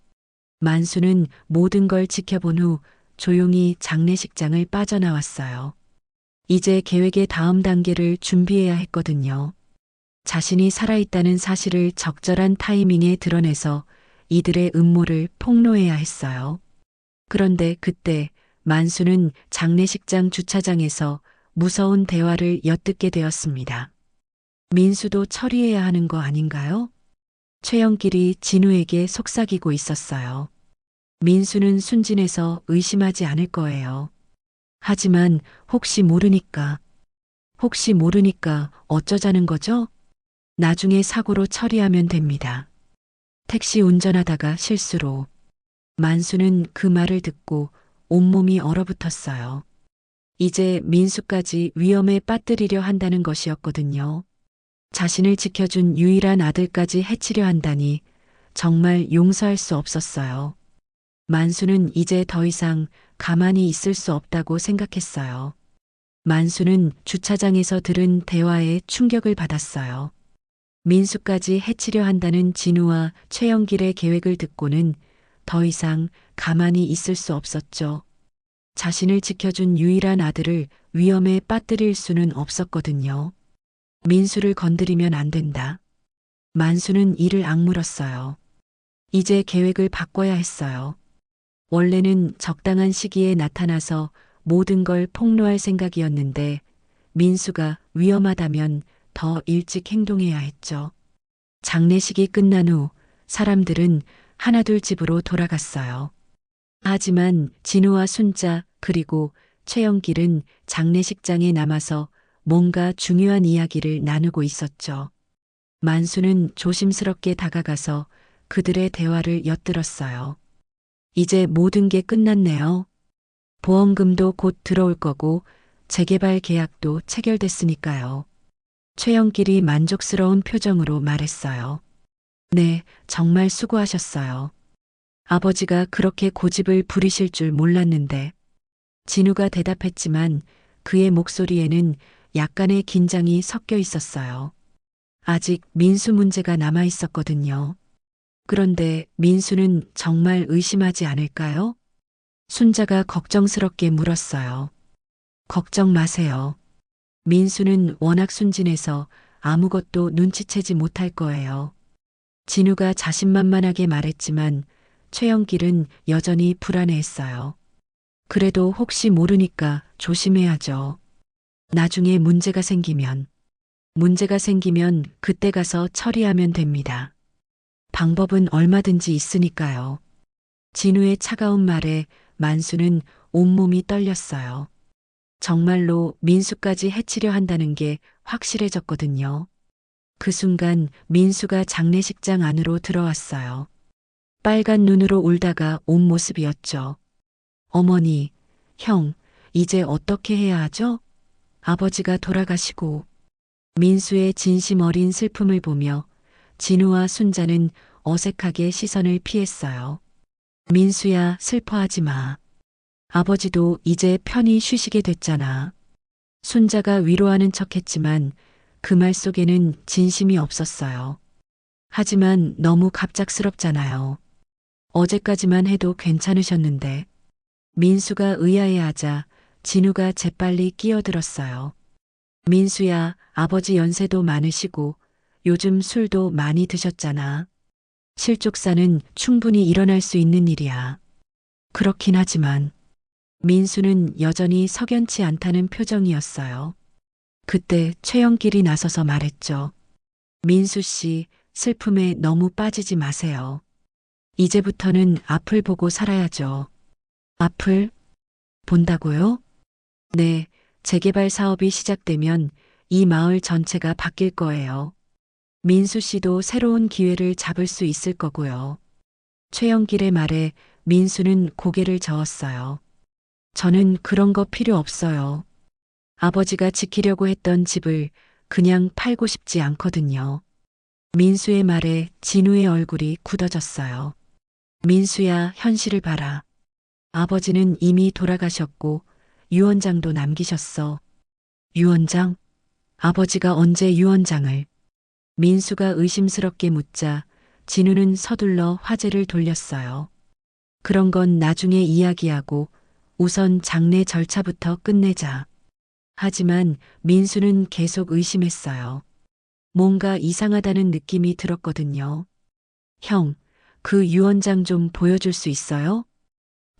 [SPEAKER 5] 만수는 모든 걸 지켜본 후 조용히 장례식장을 빠져나왔어요. 이제 계획의 다음 단계를 준비해야 했거든요. 자신이 살아있다는 사실을 적절한 타이밍에 드러내서 이들의 음모를 폭로해야 했어요. 그런데 그때 만수는 장례식장 주차장에서 무서운 대화를 엿듣게 되었습니다. 민수도 처리해야 하는 거 아닌가요? 최영길이 진우에게 속삭이고 있었어요. 민수는 순진해서 의심하지 않을 거예요. 하지만 혹시 모르니까 어쩌자는 거죠? 나중에 사고로 처리하면 됩니다. 택시 운전하다가 실수로. 만수는 그 말을 듣고 온몸이 얼어붙었어요. 이제 민수까지 위험에 빠뜨리려 한다는 것이었거든요. 자신을 지켜준 유일한 아들까지 해치려 한다니 정말 용서할 수 없었어요. 만수는 이제 더 이상 가만히 있을 수 없다고 생각했어요. 만수는 주차장에서 들은 대화에 충격을 받았어요. 민수까지 해치려 한다는 진우와 최영길의 계획을 듣고는 더 이상 가만히 있을 수 없었죠. 자신을 지켜준 유일한 아들을 위험에 빠뜨릴 수는 없었거든요. 민수를 건드리면 안 된다. 만수는 이를 악물었어요. 이제 계획을 바꿔야 했어요. 원래는 적당한 시기에 나타나서 모든 걸 폭로할 생각이었는데 민수가 위험하다면 더 일찍 행동해야 했죠. 장례식이 끝난 후 사람들은 하나둘 집으로 돌아갔어요. 하지만 진우와 순자 그리고 최영길은 장례식장에 남아서 뭔가 중요한 이야기를 나누고 있었죠. 만수는 조심스럽게 다가가서 그들의 대화를 엿들었어요. 이제 모든 게 끝났네요. 보험금도 곧 들어올 거고 재개발 계약도 체결됐으니까요. 최영길이 만족스러운 표정으로 말했어요. 네, 정말 수고하셨어요. 아버지가 그렇게 고집을 부리실 줄 몰랐는데. 진우가 대답했지만 그의 목소리에는 약간의 긴장이 섞여 있었어요. 아직 민수 문제가 남아 있었거든요. 그런데 민수는 정말 의심하지 않을까요? 순자가 걱정스럽게 물었어요. 걱정 마세요. 민수는 워낙 순진해서 아무것도 눈치채지 못할 거예요. 진우가 자신만만하게 말했지만 최영길은 여전히 불안해했어요. 그래도 혹시 모르니까 조심해야죠. 나중에 문제가 생기면 그때 가서 처리하면 됩니다. 방법은 얼마든지 있으니까요. 진우의 차가운 말에 만수는 온몸이 떨렸어요. 정말로 민수까지 해치려 한다는 게 확실해졌거든요. 그 순간 민수가 장례식장 안으로 들어왔어요. 빨간 눈으로 울다가 온 모습이었죠. 어머니, 형, 이제 어떻게 해야 하죠? 아버지가 돌아가시고. 민수의 진심 어린 슬픔을 보며 진우와 순자는 어색하게 시선을 피했어요. 민수야, 슬퍼하지 마. 아버지도 이제 편히 쉬시게 됐잖아. 순자가 위로하는 척했지만 그 말 속에는 진심이 없었어요. 하지만 너무 갑작스럽잖아요. 어제까지만 해도 괜찮으셨는데. 민수가 의아해하자 진우가 재빨리 끼어들었어요. 민수야, 아버지 연세도 많으시고 요즘 술도 많이 드셨잖아. 실족사는 충분히 일어날 수 있는 일이야. 그렇긴 하지만 민수는 여전히 석연치 않다는 표정이었어요. 그때 최영길이 나서서 말했죠. 민수 씨, 슬픔에 너무 빠지지 마세요. 이제부터는 앞을 보고 살아야죠. 앞을 본다고요? 네, 재개발 사업이 시작되면 이 마을 전체가 바뀔 거예요. 민수 씨도 새로운 기회를 잡을 수 있을 거고요. 최영길의 말에 민수는 고개를 저었어요. 저는 그런 거 필요 없어요. 아버지가 지키려고 했던 집을 그냥 팔고 싶지 않거든요. 민수의 말에 진우의 얼굴이 굳어졌어요. 민수야, 현실을 봐라. 아버지는 이미 돌아가셨고 유언장도 남기셨어. 유언장? 아버지가 언제 유언장을? 민수가 의심스럽게 묻자 진우는 서둘러 화제를 돌렸어요. 그런 건 나중에 이야기하고 우선 장례 절차부터 끝내자. 하지만 민수는 계속 의심했어요. 뭔가 이상하다는 느낌이 들었거든요. 형, 그 유언장 좀 보여줄 수 있어요?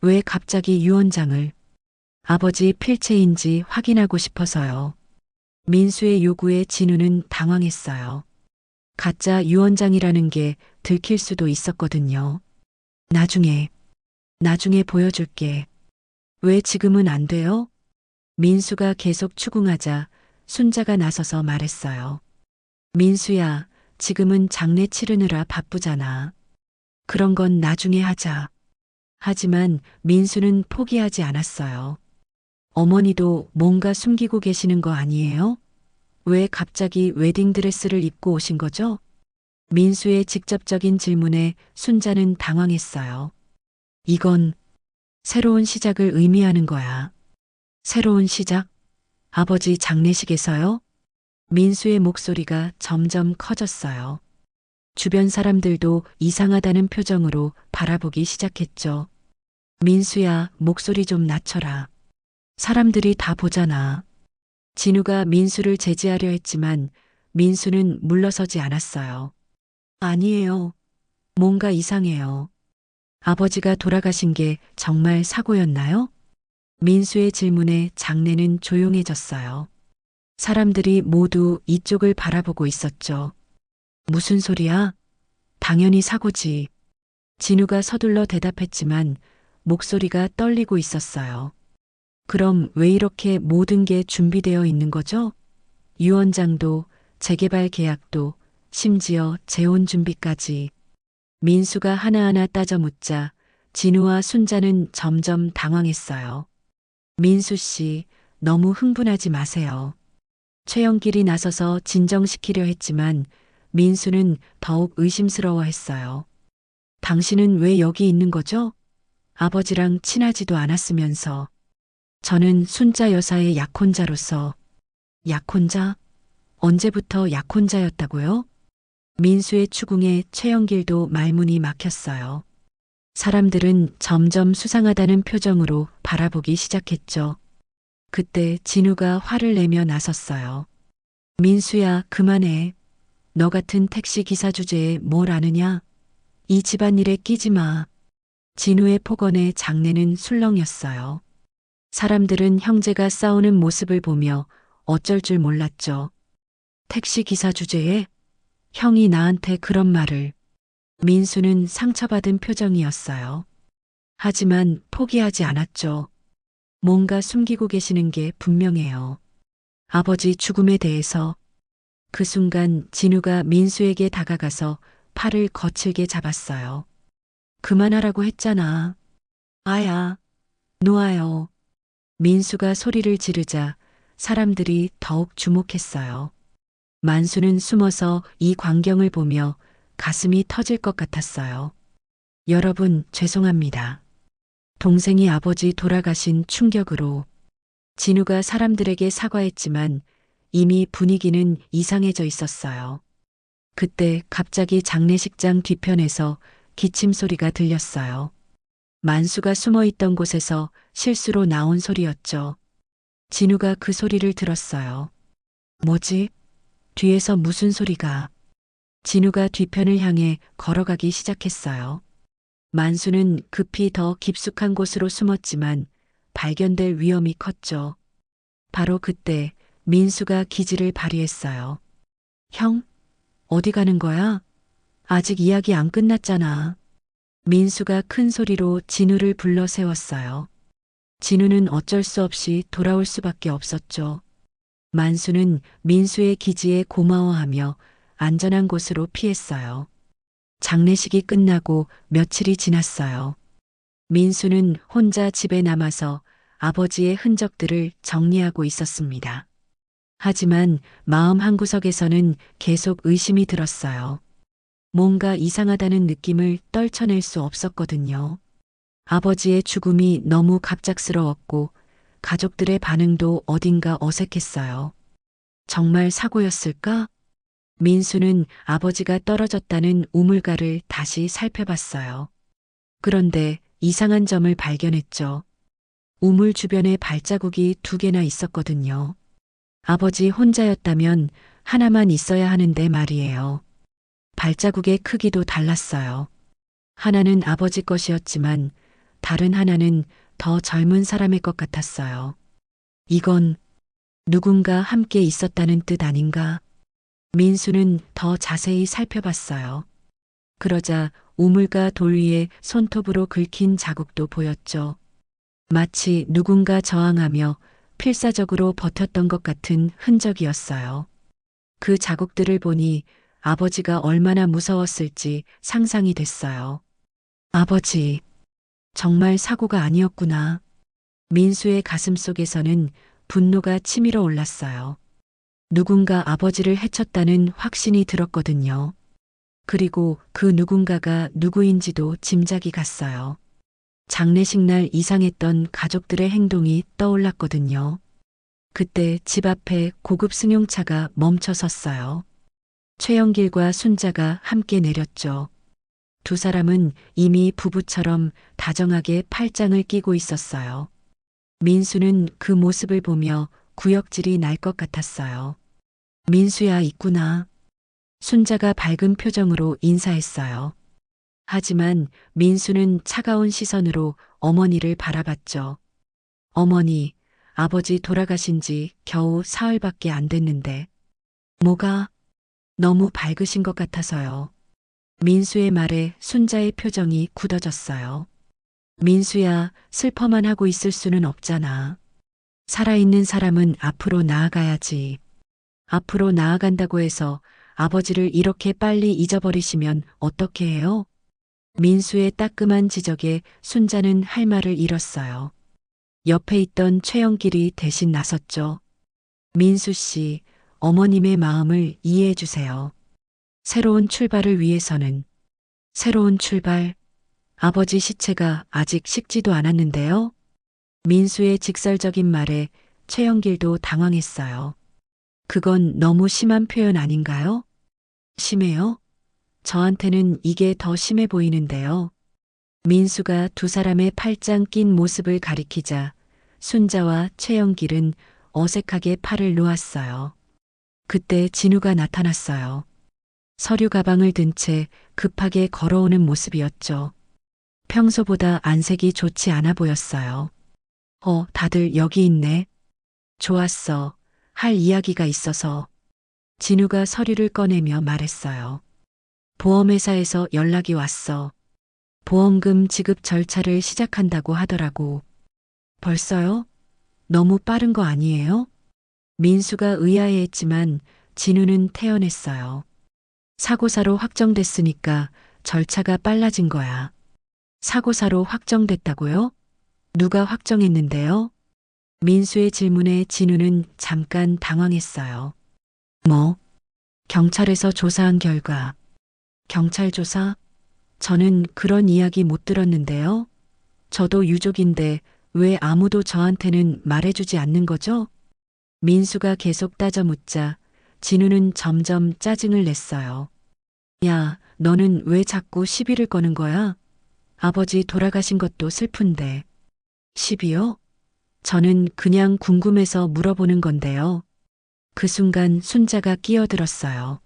[SPEAKER 5] 왜 갑자기 유언장을? 아버지 필체인지 확인하고 싶어서요. 민수의 요구에 진우는 당황했어요. 가짜 유언장이라는 게 들킬 수도 있었거든요. 나중에 보여줄게. 왜 지금은 안 돼요? 민수가 계속 추궁하자 순자가 나서서 말했어요. 민수야, 지금은 장례 치르느라 바쁘잖아. 그런 건 나중에 하자. 하지만 민수는 포기하지 않았어요. 어머니도 뭔가 숨기고 계시는 거 아니에요? 왜 갑자기 웨딩드레스를 입고 오신 거죠? 민수의 직접적인 질문에 순자는 당황했어요. 이건 새로운 시작을 의미하는 거야. 새로운 시작? 아버지 장례식에서요? 민수의 목소리가 점점 커졌어요. 주변 사람들도 이상하다는 표정으로 바라보기 시작했죠. 민수야, 목소리 좀 낮춰라. 사람들이 다 보잖아. 진우가 민수를 제지하려 했지만 민수는 물러서지 않았어요. 아니에요. 뭔가 이상해요. 아버지가 돌아가신 게 정말 사고였나요? 민수의 질문에 장내는 조용해졌어요. 사람들이 모두 이쪽을 바라보고 있었죠. 무슨 소리야? 당연히 사고지. 진우가 서둘러 대답했지만 목소리가 떨리고 있었어요. 그럼 왜 이렇게 모든 게 준비되어 있는 거죠? 유언장도, 재개발 계약도, 심지어 재혼 준비까지. 민수가 하나하나 따져 묻자 진우와 순자는 점점 당황했어요. 민수 씨, 너무 흥분하지 마세요. 최영길이 나서서 진정시키려 했지만 민수는 더욱 의심스러워했어요. 당신은 왜 여기 있는 거죠? 아버지랑 친하지도 않았으면서. 저는 순자 여사의 약혼자로서. 약혼자? 언제부터 약혼자였다고요? 민수의 추궁에 최영길도 말문이 막혔어요. 사람들은 점점 수상하다는 표정으로 바라보기 시작했죠. 그때 진우가 화를 내며 나섰어요. 민수야, 그만해. 너 같은 택시 기사 주제에 뭘 아느냐? 이 집안일에 끼지 마. 진우의 폭언에 장내는 술렁였어요. 사람들은 형제가 싸우는 모습을 보며 어쩔 줄 몰랐죠. 택시 기사 주제에? 형이 나한테 그런 말을. 민수는 상처받은 표정이었어요. 하지만 포기하지 않았죠. 뭔가 숨기고 계시는 게 분명해요. 아버지 죽음에 대해서. 그 순간 진우가 민수에게 다가가서 팔을 거칠게 잡았어요. 그만하라고 했잖아. 아야, 놓아요. 민수가 소리를 지르자 사람들이 더욱 주목했어요. 만수는 숨어서 이 광경을 보며 가슴이 터질 것 같았어요. 여러분, 죄송합니다. 동생이 아버지 돌아가신 충격으로. 진우가 사람들에게 사과했지만 이미 분위기는 이상해져 있었어요. 그때 갑자기 장례식장 뒤편에서 기침 소리가 들렸어요. 만수가 숨어 있던 곳에서 실수로 나온 소리였죠. 진우가 그 소리를 들었어요. 뭐지? 뒤에서 무슨 소리가? 진우가 뒤편을 향해 걸어가기 시작했어요. 만수는 급히 더 깊숙한 곳으로 숨었지만 발견될 위험이 컸죠. 바로 그때 민수가 기지를 발휘했어요. 형, 어디 가는 거야? 아직 이야기 안 끝났잖아. 민수가 큰 소리로 진우를 불러 세웠어요. 진우는 어쩔 수 없이 돌아올 수밖에 없었죠. 만수는 민수의 기지에 고마워하며 안전한 곳으로 피했어요. 장례식이 끝나고 며칠이 지났어요. 민수는 혼자 집에 남아서 아버지의 흔적들을 정리하고 있었습니다. 하지만 마음 한구석에서는 계속 의심이 들었어요. 뭔가 이상하다는 느낌을 떨쳐낼 수 없었거든요. 아버지의 죽음이 너무 갑작스러웠고 가족들의 반응도 어딘가 어색했어요. 정말 사고였을까? 민수는 아버지가 떨어졌다는 우물가를 다시 살펴봤어요. 그런데 이상한 점을 발견했죠. 우물 주변에 발자국이 2개나 있었거든요. 아버지 혼자였다면 하나만 있어야 하는데 말이에요. 발자국의 크기도 달랐어요. 하나는 아버지 것이었지만 다른 하나는 더 젊은 사람의 것 같았어요. 이건 누군가 함께 있었다는 뜻 아닌가? 민수는 더 자세히 살펴봤어요. 그러자 우물가 돌 위에 손톱으로 긁힌 자국도 보였죠. 마치 누군가 저항하며 필사적으로 버텼던 것 같은 흔적이었어요. 그 자국들을 보니 아버지가 얼마나 무서웠을지 상상이 됐어요. 아버지, 정말 사고가 아니었구나. 민수의 가슴 속에서는 분노가 치밀어 올랐어요. 누군가 아버지를 해쳤다는 확신이 들었거든요. 그리고 그 누군가가 누구인지도 짐작이 갔어요. 장례식 날 이상했던 가족들의 행동이 떠올랐거든요. 그때 집 앞에 고급 승용차가 멈춰 섰어요. 최영길과 순자가 함께 내렸죠. 두 사람은 이미 부부처럼 다정하게 팔짱을 끼고 있었어요. 민수는 그 모습을 보며 구역질이 날 것 같았어요. 민수야, 있구나. 순자가 밝은 표정으로 인사했어요. 하지만 민수는 차가운 시선으로 어머니를 바라봤죠. 어머니, 아버지 돌아가신 지 겨우 사흘밖에 안 됐는데. 뭐가? 너무 밝으신 것 같아서요. 민수의 말에 순자의 표정이 굳어졌어요. 민수야, 슬퍼만 하고 있을 수는 없잖아. 살아있는 사람은 앞으로 나아가야지. 앞으로 나아간다고 해서 아버지를 이렇게 빨리 잊어버리시면 어떻게 해요? 민수의 따끔한 지적에 순자는 할 말을 잃었어요. 옆에 있던 최영길이 대신 나섰죠. 민수 씨, 어머님의 마음을 이해해 주세요. 새로운 출발을 위해서는. 새로운 출발? 아버지 시체가 아직 식지도 않았는데요. 민수의 직설적인 말에 최영길도 당황했어요. 그건 너무 심한 표현 아닌가요? 심해요? 저한테는 이게 더 심해 보이는데요. 민수가 두 사람의 팔짱 낀 모습을 가리키자 순자와 최영길은 어색하게 팔을 놓았어요. 그때 진우가 나타났어요. 서류 가방을 든 채 급하게 걸어오는 모습이었죠. 평소보다 안색이 좋지 않아 보였어요. 다들 여기 있네. 좋았어. 할 이야기가 있어서. 진우가 서류를 꺼내며 말했어요. 보험회사에서 연락이 왔어. 보험금 지급 절차를 시작한다고 하더라고. 벌써요? 너무 빠른 거 아니에요? 민수가 의아해했지만 진우는 태연했어요. 사고사로 확정됐으니까 절차가 빨라진 거야. 사고사로 확정됐다고요? 누가 확정했는데요? 민수의 질문에 진우는 잠깐 당황했어요. 뭐? 경찰에서 조사한 결과. 경찰 조사? 저는 그런 이야기 못 들었는데요. 저도 유족인데 왜 아무도 저한테는 말해주지 않는 거죠? 민수가 계속 따져 묻자 진우는 점점 짜증을 냈어요. 야, 너는 왜 자꾸 시비를 거는 거야? 아버지 돌아가신 것도 슬픈데. 시비요? 저는 그냥 궁금해서 물어보는 건데요. 그 순간 순자가 끼어들었어요.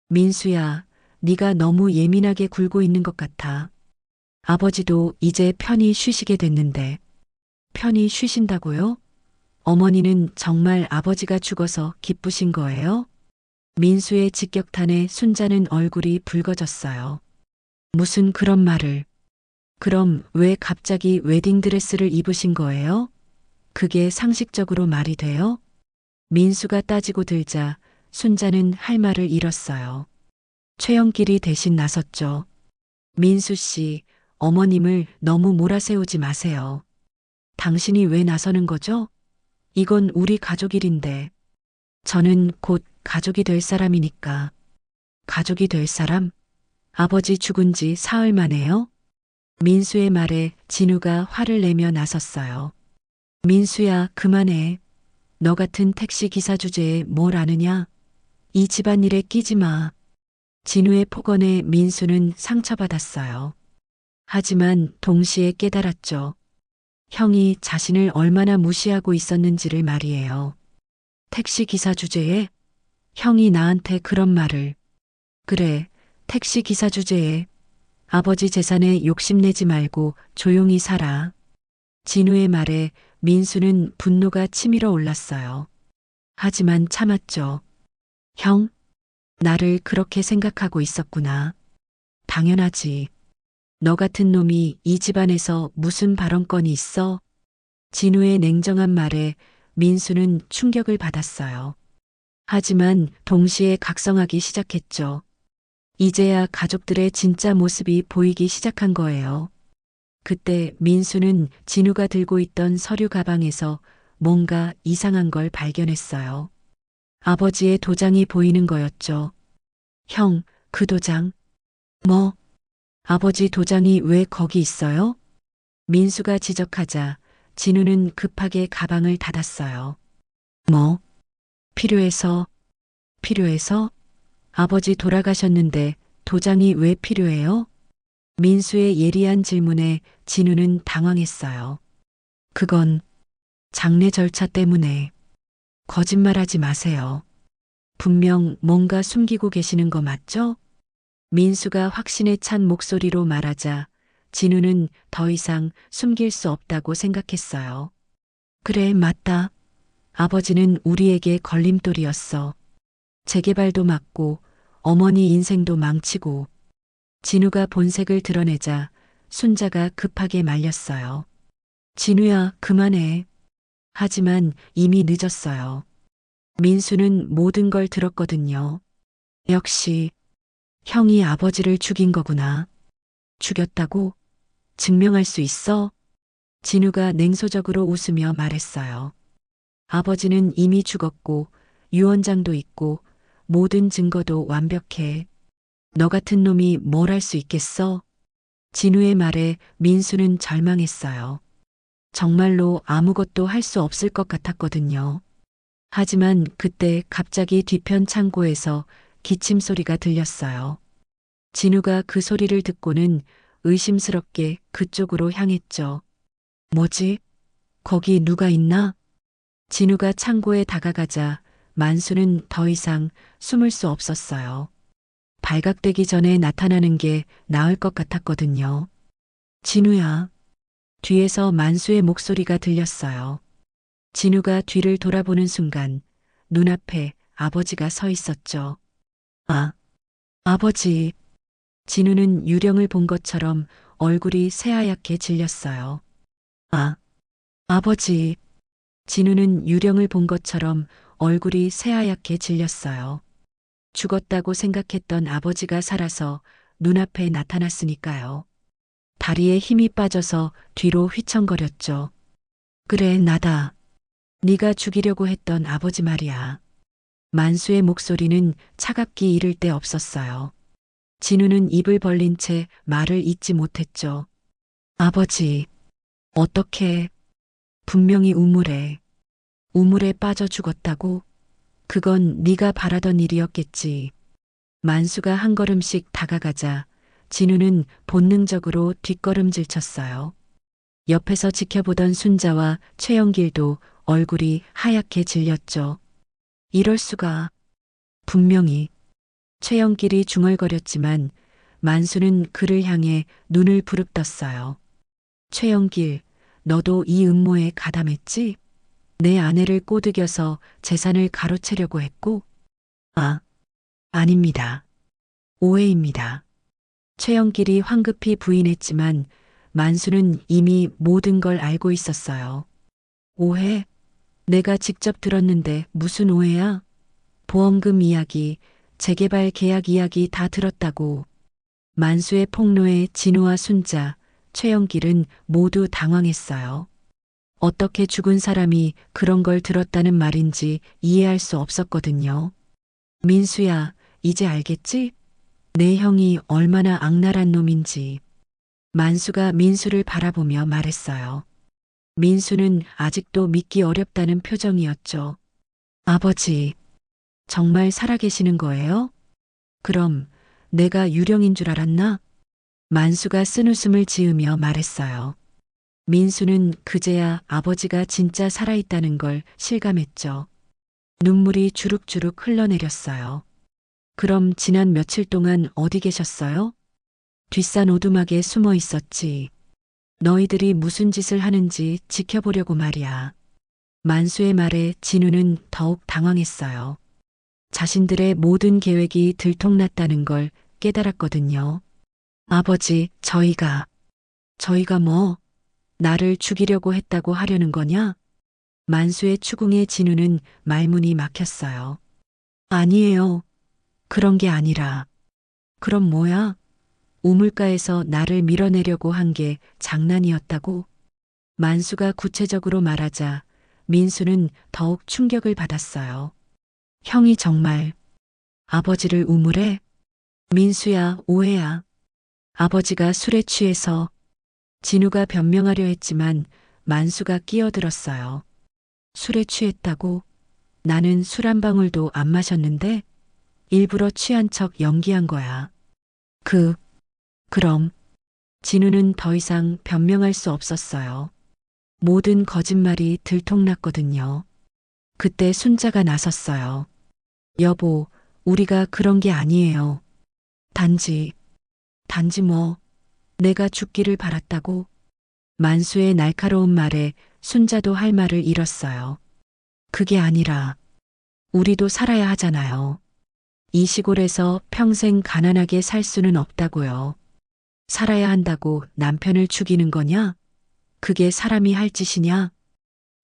[SPEAKER 5] 민수야, 네가 너무 예민하게 굴고 있는 것 같아. 아버지도 이제 편히 쉬시게 됐는데. 편히 쉬신다고요? 어머니는 정말 아버지가 죽어서 기쁘신 거예요? 민수의 직격탄에 순자는 얼굴이 붉어졌어요. 무슨 그런 말을. 그럼 왜 갑자기 웨딩드레스를 입으신 거예요? 그게 상식적으로 말이 돼요? 민수가 따지고 들자 순자는 할 말을 잃었어요. 최영길이 대신 나섰죠. 민수 씨, 어머님을 너무 몰아세우지 마세요. 당신이 왜 나서는 거죠? 이건 우리 가족 일인데. 저는 곧 가족이 될 사람이니까. 가족이 될 사람? 아버지 죽은 지 사흘 만에요? 민수의 말에 진우가 화를 내며 나섰어요. 민수야, 그만해. 너 같은 택시 기사 주제에 뭘 아느냐? 이 집안일에 끼지 마. 진우의 폭언에 민수는 상처받았어요. 하지만 동시에 깨달았죠. 형이 자신을 얼마나 무시하고 있었는지를 말이에요. 택시 기사 주제에? 형이 나한테 그런 말을. 그래, 택시 기사 주제에. 아버지 재산에 욕심내지 말고 조용히 살아. 진우의 말에 민수는 분노가 치밀어 올랐어요. 하지만 참았죠. 형, 나를 그렇게 생각하고 있었구나. 당연하지. 너 같은 놈이 이 집안에서 무슨 발언권이 있어? 진우의 냉정한 말에 민수는 충격을 받았어요. 하지만 동시에 각성하기 시작했죠. 이제야 가족들의 진짜 모습이 보이기 시작한 거예요. 그때 민수는 진우가 들고 있던 서류 가방에서 뭔가 이상한 걸 발견했어요. 아버지의 도장이 보이는 거였죠. 형, 그 도장. 뭐? 아버지 도장이 왜 거기 있어요? 민수가 지적하자 진우는 급하게 가방을 닫았어요. 뭐? 필요해서? 아버지 돌아가셨는데 도장이 왜 필요해요? 민수의 예리한 질문에 진우는 당황했어요. 그건 장례 절차 때문에. 거짓말하지 마세요. 분명 뭔가 숨기고 계시는 거 맞죠? 민수가 확신에 찬 목소리로 말하자 진우는 더 이상 숨길 수 없다고 생각했어요. 그래, 맞다. 아버지는 우리에게 걸림돌이었어. 재개발도 막고 어머니 인생도 망치고. 진우가 본색을 드러내자 순자가 급하게 말렸어요. 진우야, 그만해. 하지만 이미 늦었어요. 민수는 모든 걸 들었거든요. 역시 형이 아버지를 죽인 거구나. 죽였다고? 증명할 수 있어? 진우가 냉소적으로 웃으며 말했어요. 아버지는 이미 죽었고 유언장도 있고 모든 증거도 완벽해. 너 같은 놈이 뭘 할 수 있겠어? 진우의 말에 민수는 절망했어요. 정말로 아무것도 할 수 없을 것 같았거든요. 하지만 그때 갑자기 뒤편 창고에서 기침 소리가 들렸어요. 진우가 그 소리를 듣고는 의심스럽게 그쪽으로 향했죠. 뭐지? 거기 누가 있나? 진우가 창고에 다가가자 만수는 더 이상 숨을 수 없었어요. 발각되기 전에 나타나는 게 나을 것 같았거든요. 진우야. 뒤에서 만수의 목소리가 들렸어요. 진우가 뒤를 돌아보는 순간 눈앞에 아버지가 서 있었죠. 아버지. 진우는 유령을 본 것처럼 얼굴이 새하얗게 질렸어요. 아버지. 진우는 유령을 본 것처럼 얼굴이 새하얗게 질렸어요. 죽었다고 생각했던 아버지가 살아서 눈앞에 나타났으니까요. 다리에 힘이 빠져서 뒤로 휘청거렸죠. 그래, 나다. 네가 죽이려고 했던 아버지 말이야. 만수의 목소리는 차갑기 이를 데 없었어요. 진우는 입을 벌린 채 말을 잇지 못했죠. 아버지, 어떻게? 분명히 우물에 빠져 죽었다고? 그건 네가 바라던 일이었겠지. 만수가 한 걸음씩 다가가자 진우는 본능적으로 뒷걸음질 쳤어요. 옆에서 지켜보던 순자와 최영길도 얼굴이 하얗게 질렸죠. 이럴 수가. 분명히. 최영길이 중얼거렸지만 만수는 그를 향해 눈을 부릅떴어요. 최영길, 너도 이 음모에 가담했지? 내 아내를 꼬드겨서 재산을 가로채려고 했고? 아닙니다. 오해입니다. 최영길이 황급히 부인했지만 만수는 이미 모든 걸 알고 있었어요. 오해? 내가 직접 들었는데 무슨 오해야? 보험금 이야기, 재개발 계약 이야기 다 들었다고. 만수의 폭로에 진우와 순자, 최영길은 모두 당황했어요. 어떻게 죽은 사람이 그런 걸 들었다는 말인지 이해할 수 없었거든요. 민수야, 이제 알겠지? 내 형이 얼마나 악랄한 놈인지. 만수가 민수를 바라보며 말했어요. 민수는 아직도 믿기 어렵다는 표정이었죠. 아버지, 정말 살아계시는 거예요? 그럼 내가 유령인 줄 알았나? 만수가 쓴웃음을 지으며 말했어요. 민수는 그제야 아버지가 진짜 살아있다는 걸 실감했죠. 눈물이 주룩주룩 흘러내렸어요. 그럼 지난 며칠 동안 어디 계셨어요? 뒷산 오두막에 숨어 있었지. 너희들이 무슨 짓을 하는지 지켜보려고 말이야. 만수의 말에 진우는 더욱 당황했어요. 자신들의 모든 계획이 들통났다는 걸 깨달았거든요. 아버지, 저희가 뭐? 나를 죽이려고 했다고 하려는 거냐? 만수의 추궁에 진우는 말문이 막혔어요. 아니에요. 그런 게 아니라. 그럼 뭐야? 우물가에서 나를 밀어내려고 한 게 장난이었다고? 만수가 구체적으로 말하자 민수는 더욱 충격을 받았어요. 형이 정말 아버지를 우물에? 민수야, 오해야. 아버지가 술에 취해서. 진우가 변명하려 했지만 만수가 끼어들었어요. 술에 취했다고? 나는 술 한 방울도 안 마셨는데 일부러 취한 척 연기한 거야. 그럼 진우는 더 이상 변명할 수 없었어요. 모든 거짓말이 들통났거든요. 그때 순자가 나섰어요. 여보, 우리가 그런 게 아니에요. 단지 뭐, 내가 죽기를 바랐다고. 만수의 날카로운 말에 순자도 할 말을 잃었어요. 그게 아니라, 우리도 살아야 하잖아요. 이 시골에서 평생 가난하게 살 수는 없다고요. 살아야 한다고 남편을 죽이는 거냐? 그게 사람이 할 짓이냐?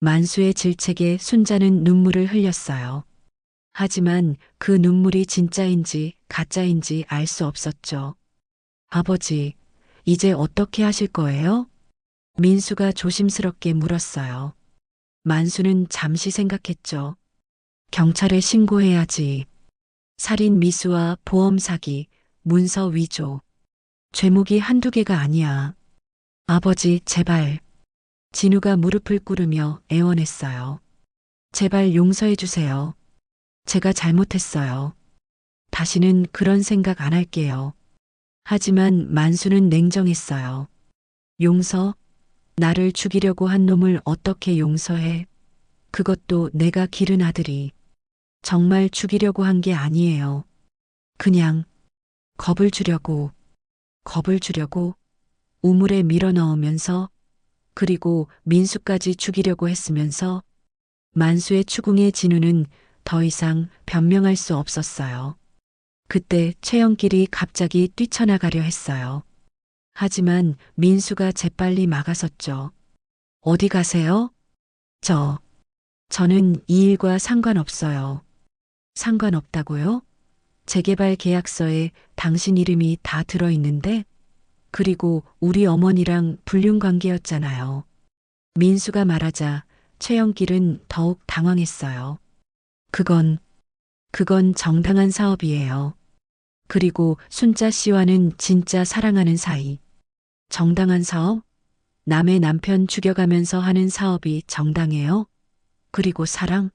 [SPEAKER 5] 만수의 질책에 순자는 눈물을 흘렸어요. 하지만 그 눈물이 진짜인지 가짜인지 알 수 없었죠. 아버지, 이제 어떻게 하실 거예요? 민수가 조심스럽게 물었어요. 만수는 잠시 생각했죠. 경찰에 신고해야지. 살인 미수와 보험 사기, 문서 위조. 죄목이 한두 개가 아니야. 아버지, 제발. 진우가 무릎을 꿇으며 애원했어요. 제발 용서해 주세요. 제가 잘못했어요. 다시는 그런 생각 안 할게요. 하지만 만수는 냉정했어요. 용서? 나를 죽이려고 한 놈을 어떻게 용서해? 그것도 내가 기른 아들이. 정말 죽이려고 한 게 아니에요. 그냥 겁을 주려고 우물에 밀어 넣으면서 그리고 민수까지 죽이려고 했으면서 만수의 추궁에 진우는 더 이상 변명할 수 없었어요. 그때 최영길이 갑자기 뛰쳐나가려 했어요. 하지만 민수가 재빨리 막아섰죠. 어디 가세요? 저는 이 일과 상관없어요. 상관없다고요? 재개발 계약서에 당신 이름이 다 들어있는데? 그리고 우리 어머니랑 불륜 관계였잖아요. 민수가 말하자 최영길은 더욱 당황했어요. 그건 정당한 사업이에요. 그리고 순자 씨와는 진짜 사랑하는 사이. 정당한 사업? 남의 남편 죽여가면서 하는 사업이 정당해요? 그리고 사랑?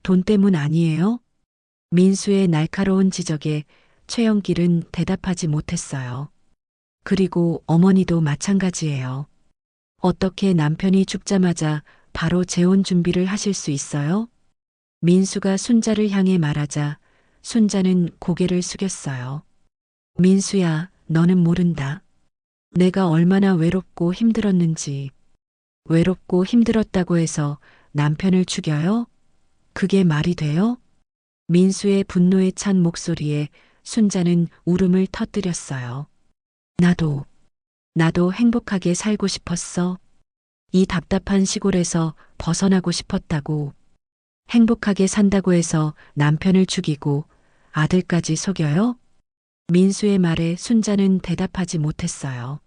[SPEAKER 5] 돈 때문 아니에요? 민수의 날카로운 지적에 최영길은 대답하지 못했어요. 그리고 어머니도 마찬가지예요. 어떻게 남편이 죽자마자 바로 재혼 준비를 하실 수 있어요? 민수가 순자를 향해 말하자 순자는 고개를 숙였어요. 민수야, 너는 모른다. 내가 얼마나 외롭고 힘들었는지. 외롭고 힘들었다고 해서 남편을 죽여요? 그게 말이 돼요? 민수의 분노에 찬 목소리에 순자는 울음을 터뜨렸어요. 나도 행복하게 살고 싶었어. 이 답답한 시골에서 벗어나고 싶었다고. 행복하게 산다고 해서 남편을 죽이고 아들까지 속여요? 민수의 말에 순자는 대답하지 못했어요.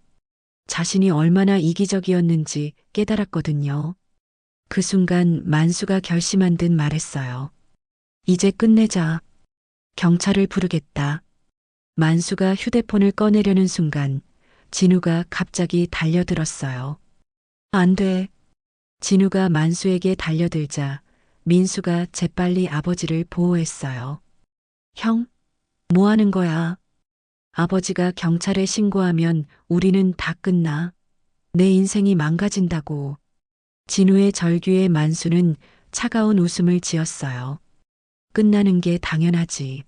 [SPEAKER 5] 자신이 얼마나 이기적이었는지 깨달았거든요. 그 순간 만수가 결심한 듯 말했어요. 이제 끝내자. 경찰을 부르겠다. 만수가 휴대폰을 꺼내려는 순간 진우가 갑자기 달려들었어요. 안 돼. 진우가 만수에게 달려들자 민수가 재빨리 아버지를 보호했어요. 형, 뭐 하는 거야? 아버지가 경찰에 신고하면 우리는 다 끝나. 내 인생이 망가진다고. 진우의 절규에 만수는 차가운 웃음을 지었어요. 끝나는 게 당연하지.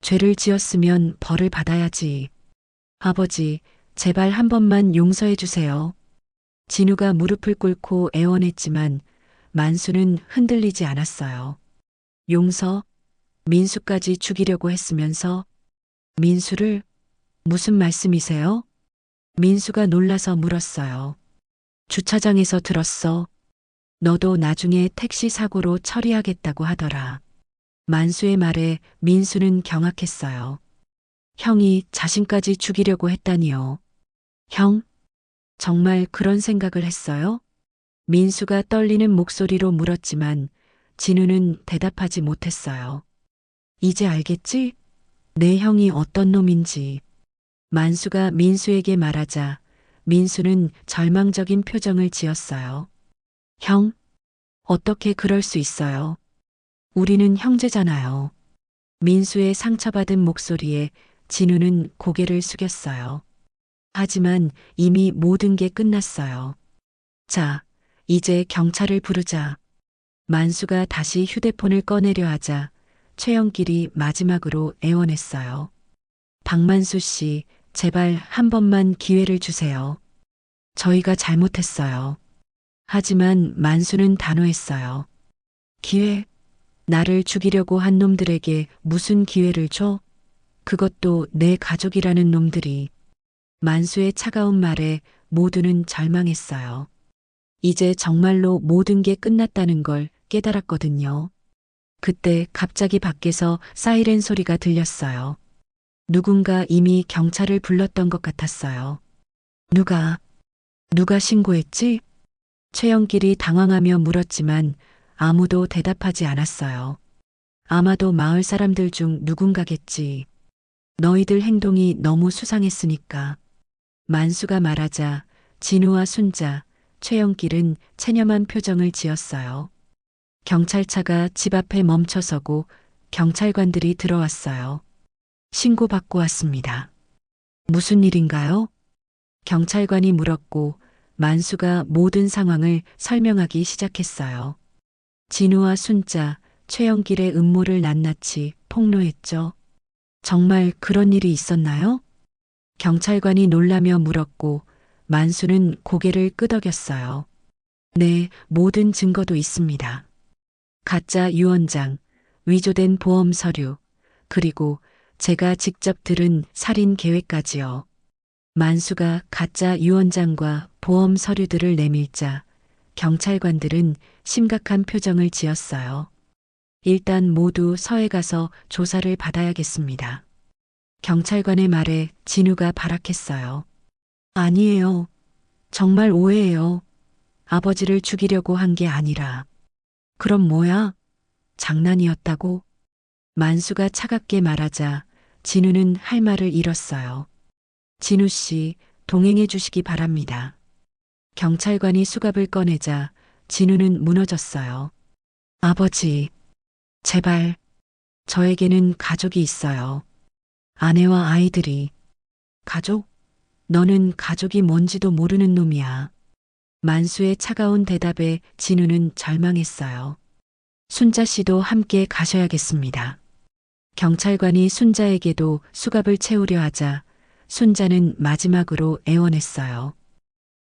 [SPEAKER 5] 죄를 지었으면 벌을 받아야지. 아버지, 제발 한 번만 용서해 주세요. 진우가 무릎을 꿇고 애원했지만 만수는 흔들리지 않았어요. 용서? 민수까지 죽이려고 했으면서 민수를 무슨 말씀이세요? 민수가 놀라서 물었어요. 주차장에서 들었어. 너도 나중에 택시 사고로 처리하겠다고 하더라. 만수의 말에 민수는 경악했어요. 형이 자신까지 죽이려고 했다니요. 형? 정말 그런 생각을 했어요? 민수가 떨리는 목소리로 물었지만 진우는 대답하지 못했어요. 이제 알겠지? 내 형이 어떤 놈인지. 만수가 민수에게 말하자 민수는 절망적인 표정을 지었어요. 형, 어떻게 그럴 수 있어요? 우리는 형제잖아요. 민수의 상처받은 목소리에 진우는 고개를 숙였어요. 하지만 이미 모든 게 끝났어요. 자, 이제 경찰을 부르자. 만수가 다시 휴대폰을 꺼내려 하자 최영길이 마지막으로 애원했어요. 박만수 씨, 제발 한 번만 기회를 주세요. 저희가 잘못했어요. 하지만 만수는 단호했어요. 기회? 나를 죽이려고 한 놈들에게 무슨 기회를 줘? 그것도 내 가족이라는 놈들이. 만수의 차가운 말에 모두는 절망했어요. 이제 정말로 모든 게 끝났다는 걸 깨달았거든요. 그때 갑자기 밖에서 사이렌 소리가 들렸어요. 누군가 이미 경찰을 불렀던 것 같았어요. 누가 신고했지? 최영길이 당황하며 물었지만 아무도 대답하지 않았어요. 아마도 마을 사람들 중 누군가겠지. 너희들 행동이 너무 수상했으니까. 만수가 말하자 진우와 순자, 최영길은 체념한 표정을 지었어요. 경찰차가 집 앞에 멈춰서고 경찰관들이 들어왔어요. 신고받고 왔습니다. 무슨 일인가요? 경찰관이 물었고 만수가 모든 상황을 설명하기 시작했어요. 진우와 순자, 최영길의 음모를 낱낱이 폭로했죠. 정말 그런 일이 있었나요? 경찰관이 놀라며 물었고 만수는 고개를 끄덕였어요. 네, 모든 증거도 있습니다. 가짜 유언장, 위조된 보험 서류, 그리고 제가 직접 들은 살인 계획까지요. 만수가 가짜 유언장과 보험 서류들을 내밀자 경찰관들은 심각한 표정을 지었어요. 일단 모두 서에 가서 조사를 받아야겠습니다. 경찰관의 말에 진우가 발악했어요. 아니에요. 정말 오해예요. 아버지를 죽이려고 한 게 아니라. 그럼 뭐야? 장난이었다고? 만수가 차갑게 말하자 진우는 할 말을 잃었어요. 진우 씨, 동행해 주시기 바랍니다. 경찰관이 수갑을 꺼내자 진우는 무너졌어요. 아버지, 제발, 저에게는 가족이 있어요. 아내와 아이들이. 가족? 너는 가족이 뭔지도 모르는 놈이야. 만수의 차가운 대답에 진우는 절망했어요. 순자 씨도 함께 가셔야겠습니다. 경찰관이 순자에게도 수갑을 채우려 하자 순자는 마지막으로 애원했어요.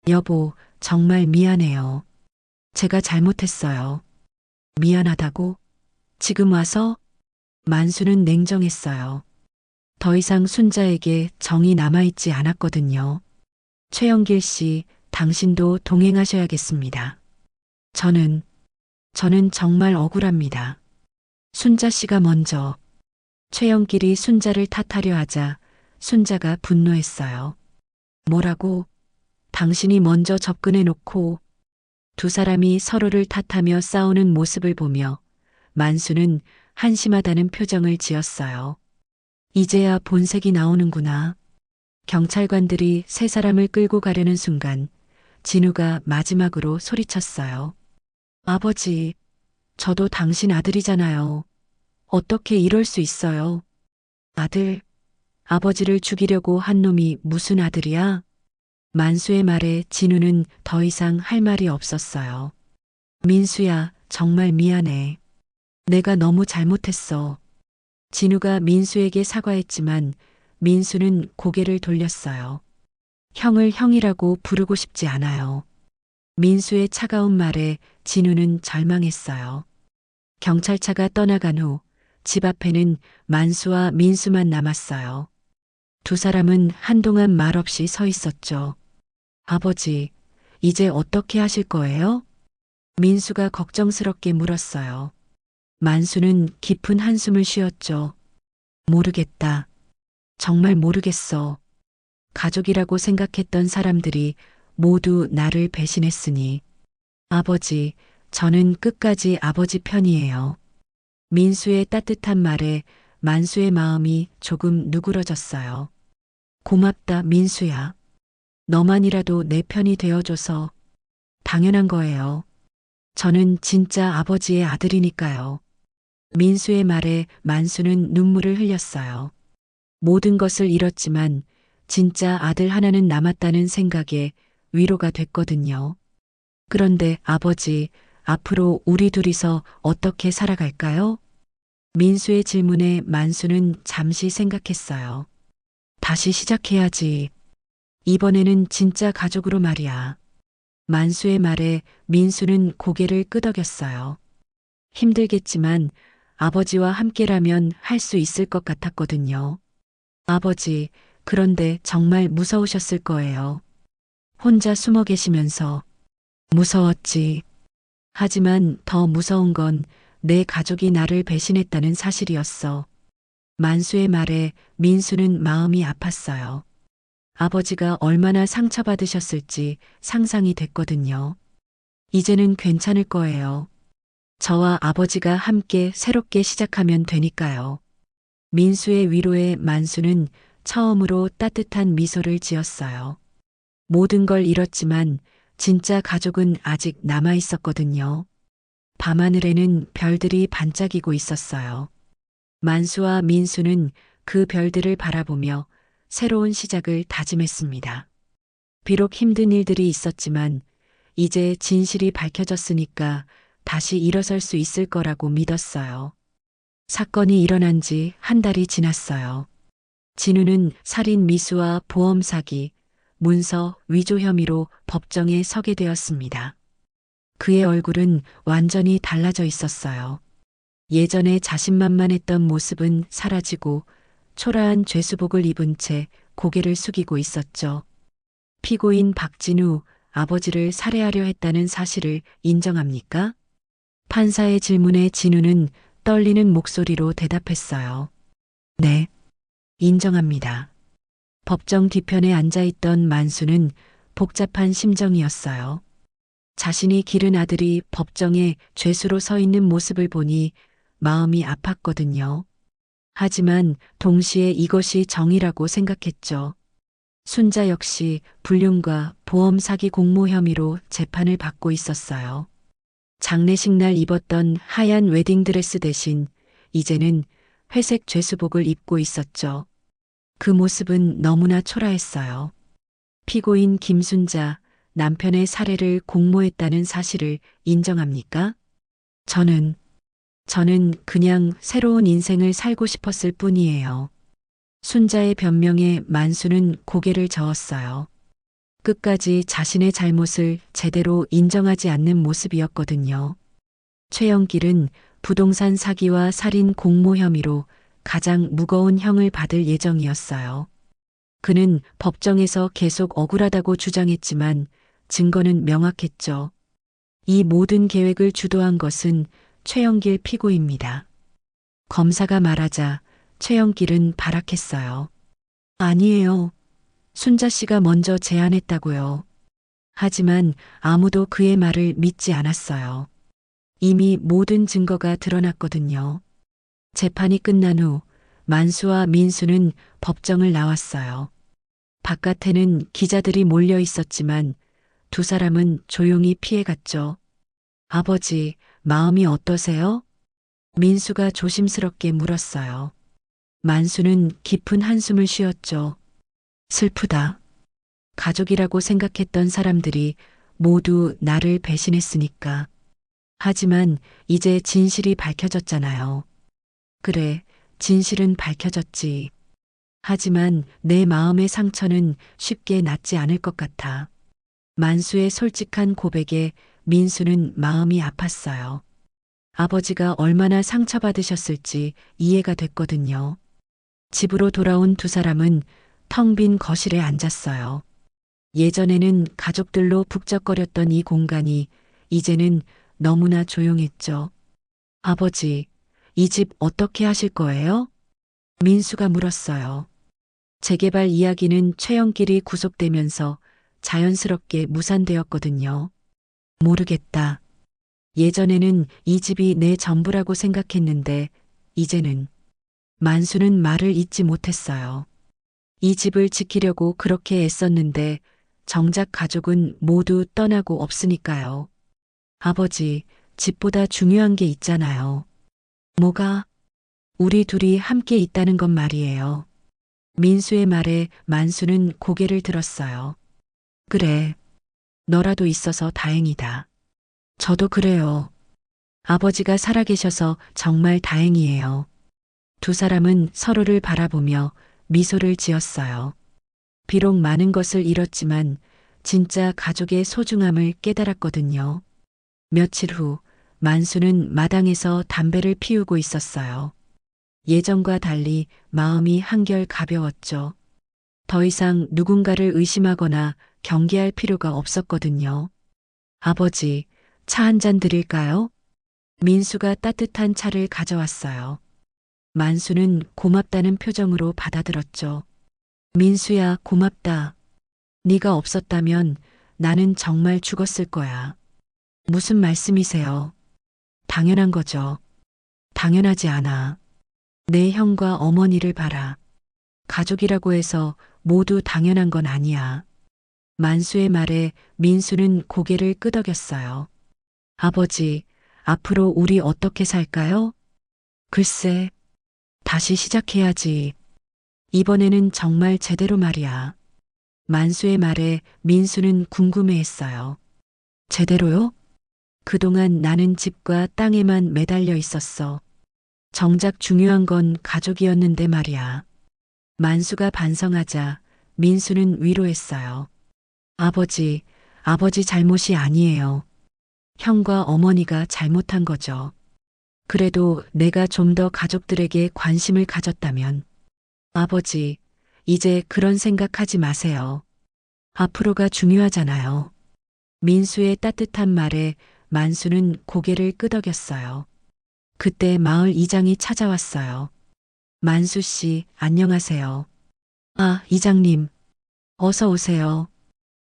[SPEAKER 5] 여보, 정말 미안해요. 제가 잘못했어요. 미안하다고? 지금 와서? 만수는 냉정했어요. 더 이상 순자에게 정이 남아있지 않았거든요. 최영길 씨, 당신도 동행하셔야겠습니다. 저는 정말 억울합니다. 순자 씨가 먼저. 최영길이 순자를 탓하려 하자 순자가 분노했어요. 뭐라고? 당신이 먼저 접근해 놓고. 두 사람이 서로를 탓하며 싸우는 모습을 보며 만수는 한심하다는 표정을 지었어요. 이제야 본색이 나오는구나. 경찰관들이 세 사람을 끌고 가려는 순간 진우가 마지막으로 소리쳤어요. 아버지, 저도 당신 아들이잖아요. 어떻게 이럴 수 있어요? 아들, 아버지를 죽이려고 한 놈이 무슨 아들이야? 만수의 말에 진우는 더 이상 할 말이 없었어요. 민수야, 정말 미안해. 내가 너무 잘못했어. 진우가 민수에게 사과했지만 민수는 고개를 돌렸어요. 형을 형이라고 부르고 싶지 않아요. 민수의 차가운 말에 진우는 절망했어요. 경찰차가 떠나간 후 집 앞에는 만수와 민수만 남았어요. 두 사람은 한동안 말없이 서 있었죠. 아버지, 이제 어떻게 하실 거예요? 민수가 걱정스럽게 물었어요. 만수는 깊은 한숨을 쉬었죠. 모르겠다. 정말 모르겠어. 가족이라고 생각했던 사람들이 모두 나를 배신했으니. 아버지, 저는 끝까지 아버지 편이에요. 민수의 따뜻한 말에 만수의 마음이 조금 누그러졌어요. 고맙다, 민수야. 너만이라도 내 편이 되어줘서. 당연한 거예요. 저는 진짜 아버지의 아들이니까요. 민수의 말에 만수는 눈물을 흘렸어요. 모든 것을 잃었지만 진짜 아들 하나는 남았다는 생각에 위로가 됐거든요. 그런데 아버지, 앞으로 우리 둘이서 어떻게 살아갈까요? 민수의 질문에 만수는 잠시 생각했어요. 다시 시작해야지. 이번에는 진짜 가족으로 말이야. 만수의 말에 민수는 고개를 끄덕였어요. 힘들겠지만 아버지와 함께라면 할 수 있을 것 같았거든요. 아버지, 그런데 정말 무서우셨을 거예요. 혼자 숨어 계시면서. 무서웠지. 하지만 더 무서운 건 내 가족이 나를 배신했다는 사실이었어. 만수의 말에 민수는 마음이 아팠어요. 아버지가 얼마나 상처받으셨을지 상상이 됐거든요. 이제는 괜찮을 거예요. 저와 아버지가 함께 새롭게 시작하면 되니까요. 민수의 위로에 만수는 처음으로 따뜻한 미소를 지었어요. 모든 걸 잃었지만 진짜 가족은 아직 남아 있었거든요. 밤하늘에는 별들이 반짝이고 있었어요. 만수와 민수는 그 별들을 바라보며 새로운 시작을 다짐했습니다. 비록 힘든 일들이 있었지만 이제 진실이 밝혀졌으니까 다시 일어설 수 있을 거라고 믿었어요. 사건이 일어난 지 한 달이 지났어요. 진우는 살인 미수와 보험 사기, 문서 위조 혐의로 법정에 서게 되었습니다. 그의 얼굴은 완전히 달라져 있었어요. 예전에 자신만만했던 모습은 사라지고 초라한 죄수복을 입은 채 고개를 숙이고 있었죠. 피고인 박진우, 아버지를 살해하려 했다는 사실을 인정합니까? 판사의 질문에 진우는 떨리는 목소리로 대답했어요. 네, 인정합니다. 법정 뒤편에 앉아있던 만수는 복잡한 심정이었어요. 자신이 기른 아들이 법정에 죄수로 서 있는 모습을 보니 마음이 아팠거든요. 하지만 동시에 이것이 정의라고 생각했죠. 순자 역시 불륜과 보험 사기 공모 혐의로 재판을 받고 있었어요. 장례식 날 입었던 하얀 웨딩드레스 대신 이제는 회색 죄수복을 입고 있었죠. 그 모습은 너무나 초라했어요. 피고인 김순자, 남편의 살해를 공모했다는 사실을 인정합니까? 저는 그냥 새로운 인생을 살고 싶었을 뿐이에요. 순자의 변명에 만수는 고개를 저었어요. 끝까지 자신의 잘못을 제대로 인정하지 않는 모습이었거든요. 최영길은 부동산 사기와 살인 공모 혐의로 가장 무거운 형을 받을 예정이었어요. 그는 법정에서 계속 억울하다고 주장했지만 증거는 명확했죠. 이 모든 계획을 주도한 것은 최영길 피고입니다. 검사가 말하자 최영길은 발악했어요. 아니에요. 순자 씨가 먼저 제안했다고요. 하지만 아무도 그의 말을 믿지 않았어요. 이미 모든 증거가 드러났거든요. 재판이 끝난 후 만수와 민수는 법정을 나왔어요. 바깥에는 기자들이 몰려 있었지만 두 사람은 조용히 피해갔죠. 아버지, 마음이 어떠세요? 민수가 조심스럽게 물었어요. 만수는 깊은 한숨을 쉬었죠. 슬프다. 가족이라고 생각했던 사람들이 모두 나를 배신했으니까. 하지만 이제 진실이 밝혀졌잖아요. 그래, 진실은 밝혀졌지. 하지만 내 마음의 상처는 쉽게 낫지 않을 것 같아. 만수의 솔직한 고백에 민수는 마음이 아팠어요. 아버지가 얼마나 상처받으셨을지 이해가 됐거든요. 집으로 돌아온 두 사람은 텅 빈 거실에 앉았어요. 예전에는 가족들로 북적거렸던 이 공간이 이제는 너무나 조용했죠. 아버지, 이 집 어떻게 하실 거예요? 민수가 물었어요. 재개발 이야기는 최영길이 구속되면서 자연스럽게 무산되었거든요. 모르겠다. 예전에는 이 집이 내 전부라고 생각했는데 이제는. 만수는 말을 잇지 못했어요. 이 집을 지키려고 그렇게 애썼는데 정작 가족은 모두 떠나고 없으니까요. 아버지, 집보다 중요한 게 있잖아요. 뭐가? 우리 둘이 함께 있다는 건 말이에요. 민수의 말에 만수는 고개를 들었어요. 그래. 너라도 있어서 다행이다. 저도 그래요. 아버지가 살아계셔서 정말 다행이에요. 두 사람은 서로를 바라보며 미소를 지었어요. 비록 많은 것을 잃었지만 진짜 가족의 소중함을 깨달았거든요. 며칠 후 만수는 마당에서 담배를 피우고 있었어요. 예전과 달리 마음이 한결 가벼웠죠. 더 이상 누군가를 의심하거나 경계할 필요가 없었거든요. 아버지, 차 한 잔 드릴까요? 민수가 따뜻한 차를 가져왔어요. 만수는 고맙다는 표정으로 받아들었죠. 민수야, 고맙다. 네가 없었다면 나는 정말 죽었을 거야. 무슨 말씀이세요? 당연한 거죠. 당연하지 않아. 내 형과 어머니를 봐라. 가족이라고 해서 모두 당연한 건 아니야. 만수의 말에 민수는 고개를 끄덕였어요. 아버지, 앞으로 우리 어떻게 살까요? 글쎄, 다시 시작해야지. 이번에는 정말 제대로 말이야. 만수의 말에 민수는 궁금해했어요. 제대로요? 그동안 나는 집과 땅에만 매달려 있었어. 정작 중요한 건 가족이었는데 말이야. 만수가 반성하자 민수는 위로했어요. 아버지 잘못이 아니에요. 형과 어머니가 잘못한 거죠. 그래도 내가 좀 더 가족들에게 관심을 가졌다면. 아버지, 이제 그런 생각하지 마세요. 앞으로가 중요하잖아요. 민수의 따뜻한 말에 만수는 고개를 끄덕였어요. 그때 마을 이장이 찾아왔어요. 만수 씨, 안녕하세요. 아, 이장님. 어서 오세요.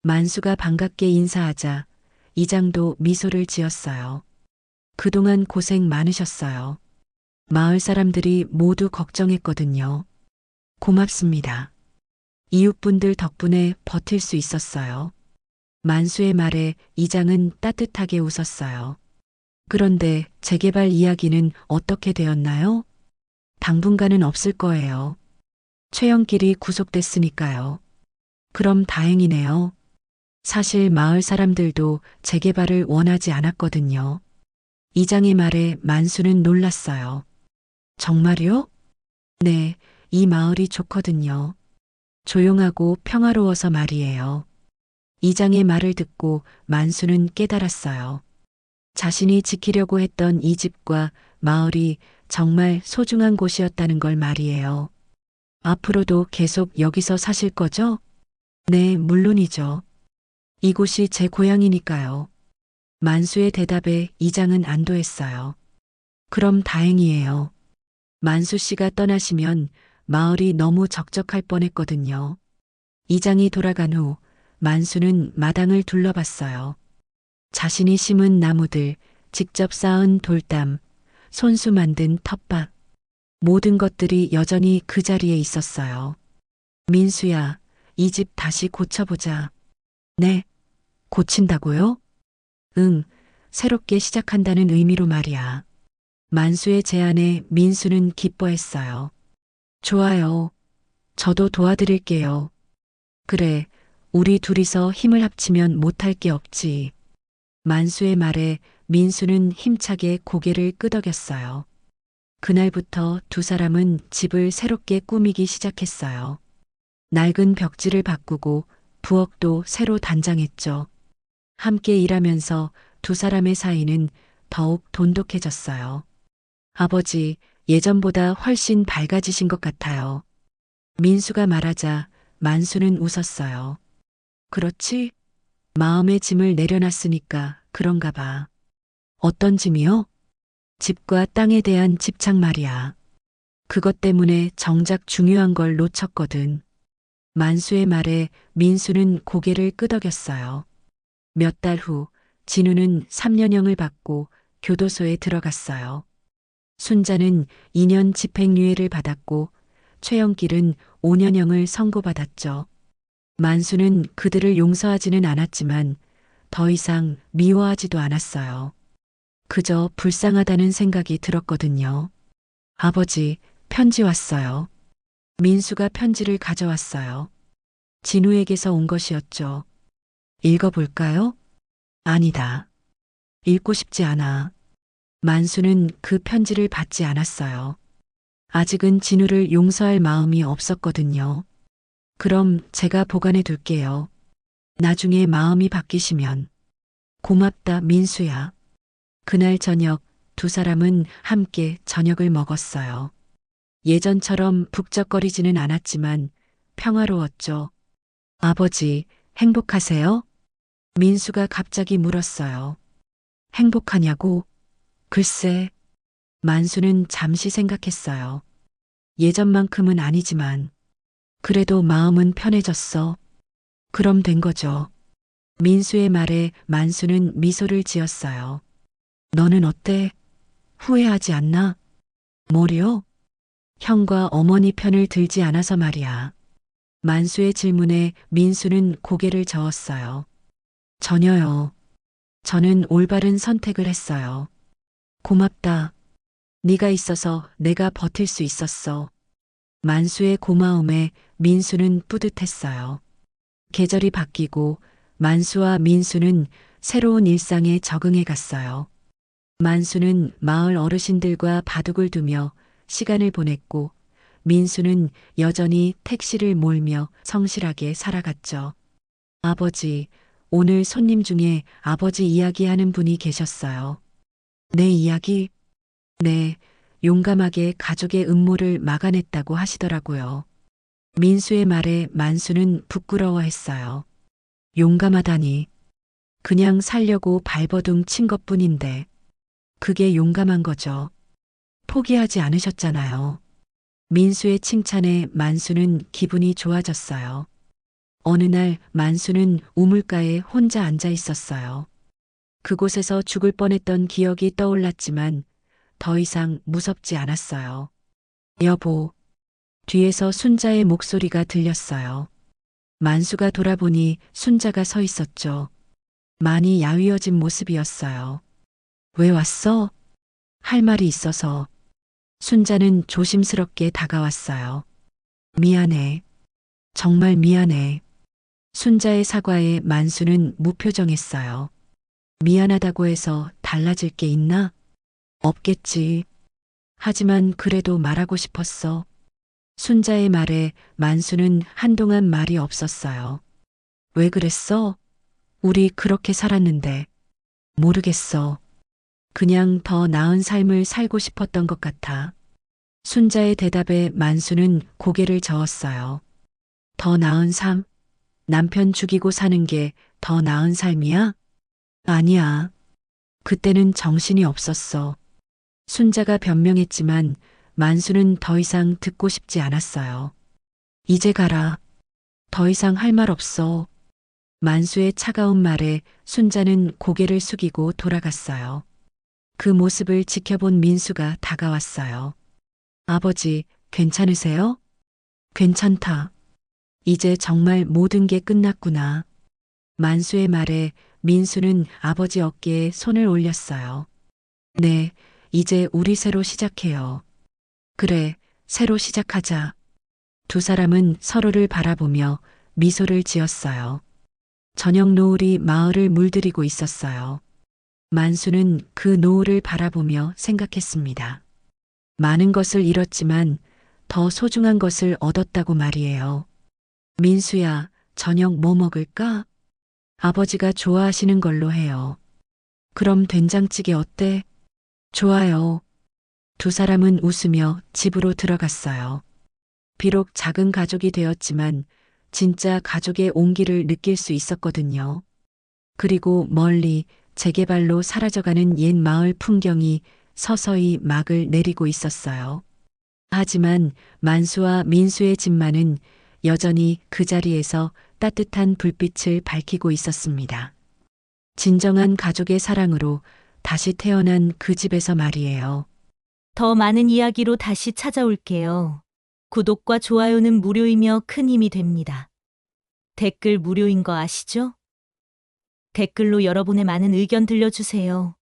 [SPEAKER 5] 만수가 반갑게 인사하자 이장도 미소를 지었어요. 그동안 고생 많으셨어요. 마을 사람들이 모두 걱정했거든요. 고맙습니다. 이웃분들 덕분에 버틸 수 있었어요. 만수의 말에 이장은 따뜻하게 웃었어요. 그런데 재개발 이야기는 어떻게 되었나요? 당분간은 없을 거예요. 최영길이 구속됐으니까요. 그럼 다행이네요. 사실 마을 사람들도 재개발을 원하지 않았거든요. 이장의 말에 만수는 놀랐어요. 정말요? 네, 이 마을이 좋거든요. 조용하고 평화로워서 말이에요. 이장의 말을 듣고 만수는 깨달았어요. 자신이 지키려고 했던 이 집과 마을이 정말 소중한 곳이었다는 걸 말이에요. 앞으로도 계속 여기서 사실 거죠? 네, 물론이죠. 이곳이 제 고향이니까요. 만수의 대답에 이장은 안도했어요. 그럼 다행이에요. 만수 씨가 떠나시면 마을이 너무 적적할 뻔했거든요. 이장이 돌아간 후 만수는 마당을 둘러봤어요. 자신이 심은 나무들, 직접 쌓은 돌담, 손수 만든 텃밭, 모든 것들이 여전히 그 자리에 있었어요. 민수야, 이 집 다시 고쳐보자. 네, 고친다고요? 응, 새롭게 시작한다는 의미로 말이야. 만수의 제안에 민수는 기뻐했어요. 좋아요. 저도 도와드릴게요. 그래, 우리 둘이서 힘을 합치면 못할 게 없지. 만수의 말에 민수는 힘차게 고개를 끄덕였어요. 그날부터 두 사람은 집을 새롭게 꾸미기 시작했어요. 낡은 벽지를 바꾸고 부엌도 새로 단장했죠. 함께 일하면서 두 사람의 사이는 더욱 돈독해졌어요. 아버지, 예전보다 훨씬 밝아지신 것 같아요. 민수가 말하자 만수는 웃었어요. 그렇지? 마음의 짐을 내려놨으니까 그런가 봐. 어떤 짐이요? 집과 땅에 대한 집착 말이야. 그것 때문에 정작 중요한 걸 놓쳤거든. 만수의 말에 민수는 고개를 끄덕였어요. 몇 달 후 진우는 3년형을 받고 교도소에 들어갔어요. 순자는 2년 집행유예를 받았고 최영길은 5년형을 선고받았죠. 만수는 그들을 용서하지는 않았지만 더 이상 미워하지도 않았어요. 그저 불쌍하다는 생각이 들었거든요. 아버지, 편지 왔어요. 민수가 편지를 가져왔어요. 진우에게서 온 것이었죠. 읽어볼까요? 아니다. 읽고 싶지 않아. 만수는 그 편지를 받지 않았어요. 아직은 진우를 용서할 마음이 없었거든요. 그럼 제가 보관해 둘게요. 나중에 마음이 바뀌시면. 고맙다, 민수야. 그날 저녁 두 사람은 함께 저녁을 먹었어요. 예전처럼 북적거리지는 않았지만 평화로웠죠. 아버지, 행복하세요? 민수가 갑자기 물었어요. 행복하냐고? 글쎄, 만수는 잠시 생각했어요. 예전만큼은 아니지만, 그래도 마음은 편해졌어. 그럼 된 거죠. 민수의 말에 만수는 미소를 지었어요. 너는 어때? 후회하지 않나? 뭐려? 형과 어머니 편을 들지 않아서 말이야. 만수의 질문에 민수는 고개를 저었어요. 전혀요. 저는 올바른 선택을 했어요. 고맙다. 네가 있어서 내가 버틸 수 있었어. 만수의 고마움에 민수는 뿌듯했어요. 계절이 바뀌고 만수와 민수는 새로운 일상에 적응해 갔어요. 만수는 마을 어르신들과 바둑을 두며 시간을 보냈고 민수는 여전히 택시를 몰며 성실하게 살아갔죠. 아버지, 오늘 손님 중에 아버지 이야기하는 분이 계셨어요. 내 이야기? 네, 용감하게 가족의 음모를 막아냈다고 하시더라고요. 민수의 말에 만수는 부끄러워했어요. 용감하다니. 그냥 살려고 발버둥 친 것뿐인데. 그게 용감한 거죠. 포기하지 않으셨잖아요. 민수의 칭찬에 만수는 기분이 좋아졌어요. 어느 날 만수는 우물가에 혼자 앉아 있었어요. 그곳에서 죽을 뻔했던 기억이 떠올랐지만 더 이상 무섭지 않았어요. 여보, 뒤에서 순자의 목소리가 들렸어요. 만수가 돌아보니 순자가 서 있었죠. 많이 야위어진 모습이었어요. 왜 왔어? 할 말이 있어서. 순자는 조심스럽게 다가왔어요. 미안해. 정말 미안해. 순자의 사과에 만수는 무표정했어요. 미안하다고 해서 달라질 게 있나? 없겠지. 하지만 그래도 말하고 싶었어. 순자의 말에 만수는 한동안 말이 없었어요. 왜 그랬어? 우리 그렇게 살았는데. 모르겠어. 그냥 더 나은 삶을 살고 싶었던 것 같아. 순자의 대답에 만수는 고개를 저었어요. 더 나은 삶? 남편 죽이고 사는 게 더 나은 삶이야? 아니야. 그때는 정신이 없었어. 순자가 변명했지만 만수는 더 이상 듣고 싶지 않았어요. 이제 가라. 더 이상 할 말 없어. 만수의 차가운 말에 순자는 고개를 숙이고 돌아갔어요. 그 모습을 지켜본 민수가 다가왔어요. 아버지, 괜찮으세요? 괜찮다. 이제 정말 모든 게 끝났구나. 만수의 말에 민수는 아버지 어깨에 손을 올렸어요. 네, 이제 우리 새로 시작해요. 그래, 새로 시작하자. 두 사람은 서로를 바라보며 미소를 지었어요. 저녁 노을이 마을을 물들이고 있었어요. 만수는 그 노을을 바라보며 생각했습니다. 많은 것을 잃었지만 더 소중한 것을 얻었다고 말이에요. 민수야, 저녁 뭐 먹을까? 아버지가 좋아하시는 걸로 해요. 그럼 된장찌개 어때? 좋아요. 두 사람은 웃으며 집으로 들어갔어요. 비록 작은 가족이 되었지만 진짜 가족의 온기를 느낄 수 있었거든요. 그리고 멀리 재개발로 사라져가는 옛 마을 풍경이 서서히 막을 내리고 있었어요. 하지만 만수와 민수의 집만은 여전히 그 자리에서 따뜻한 불빛을 밝히고 있었습니다. 진정한 가족의 사랑으로 다시 태어난 그 집에서 말이에요.
[SPEAKER 4] 더 많은 이야기로 다시 찾아올게요. 구독과 좋아요는 무료이며 큰 힘이 됩니다. 댓글 무료인 거 아시죠? 댓글로 여러분의 많은 의견 들려주세요.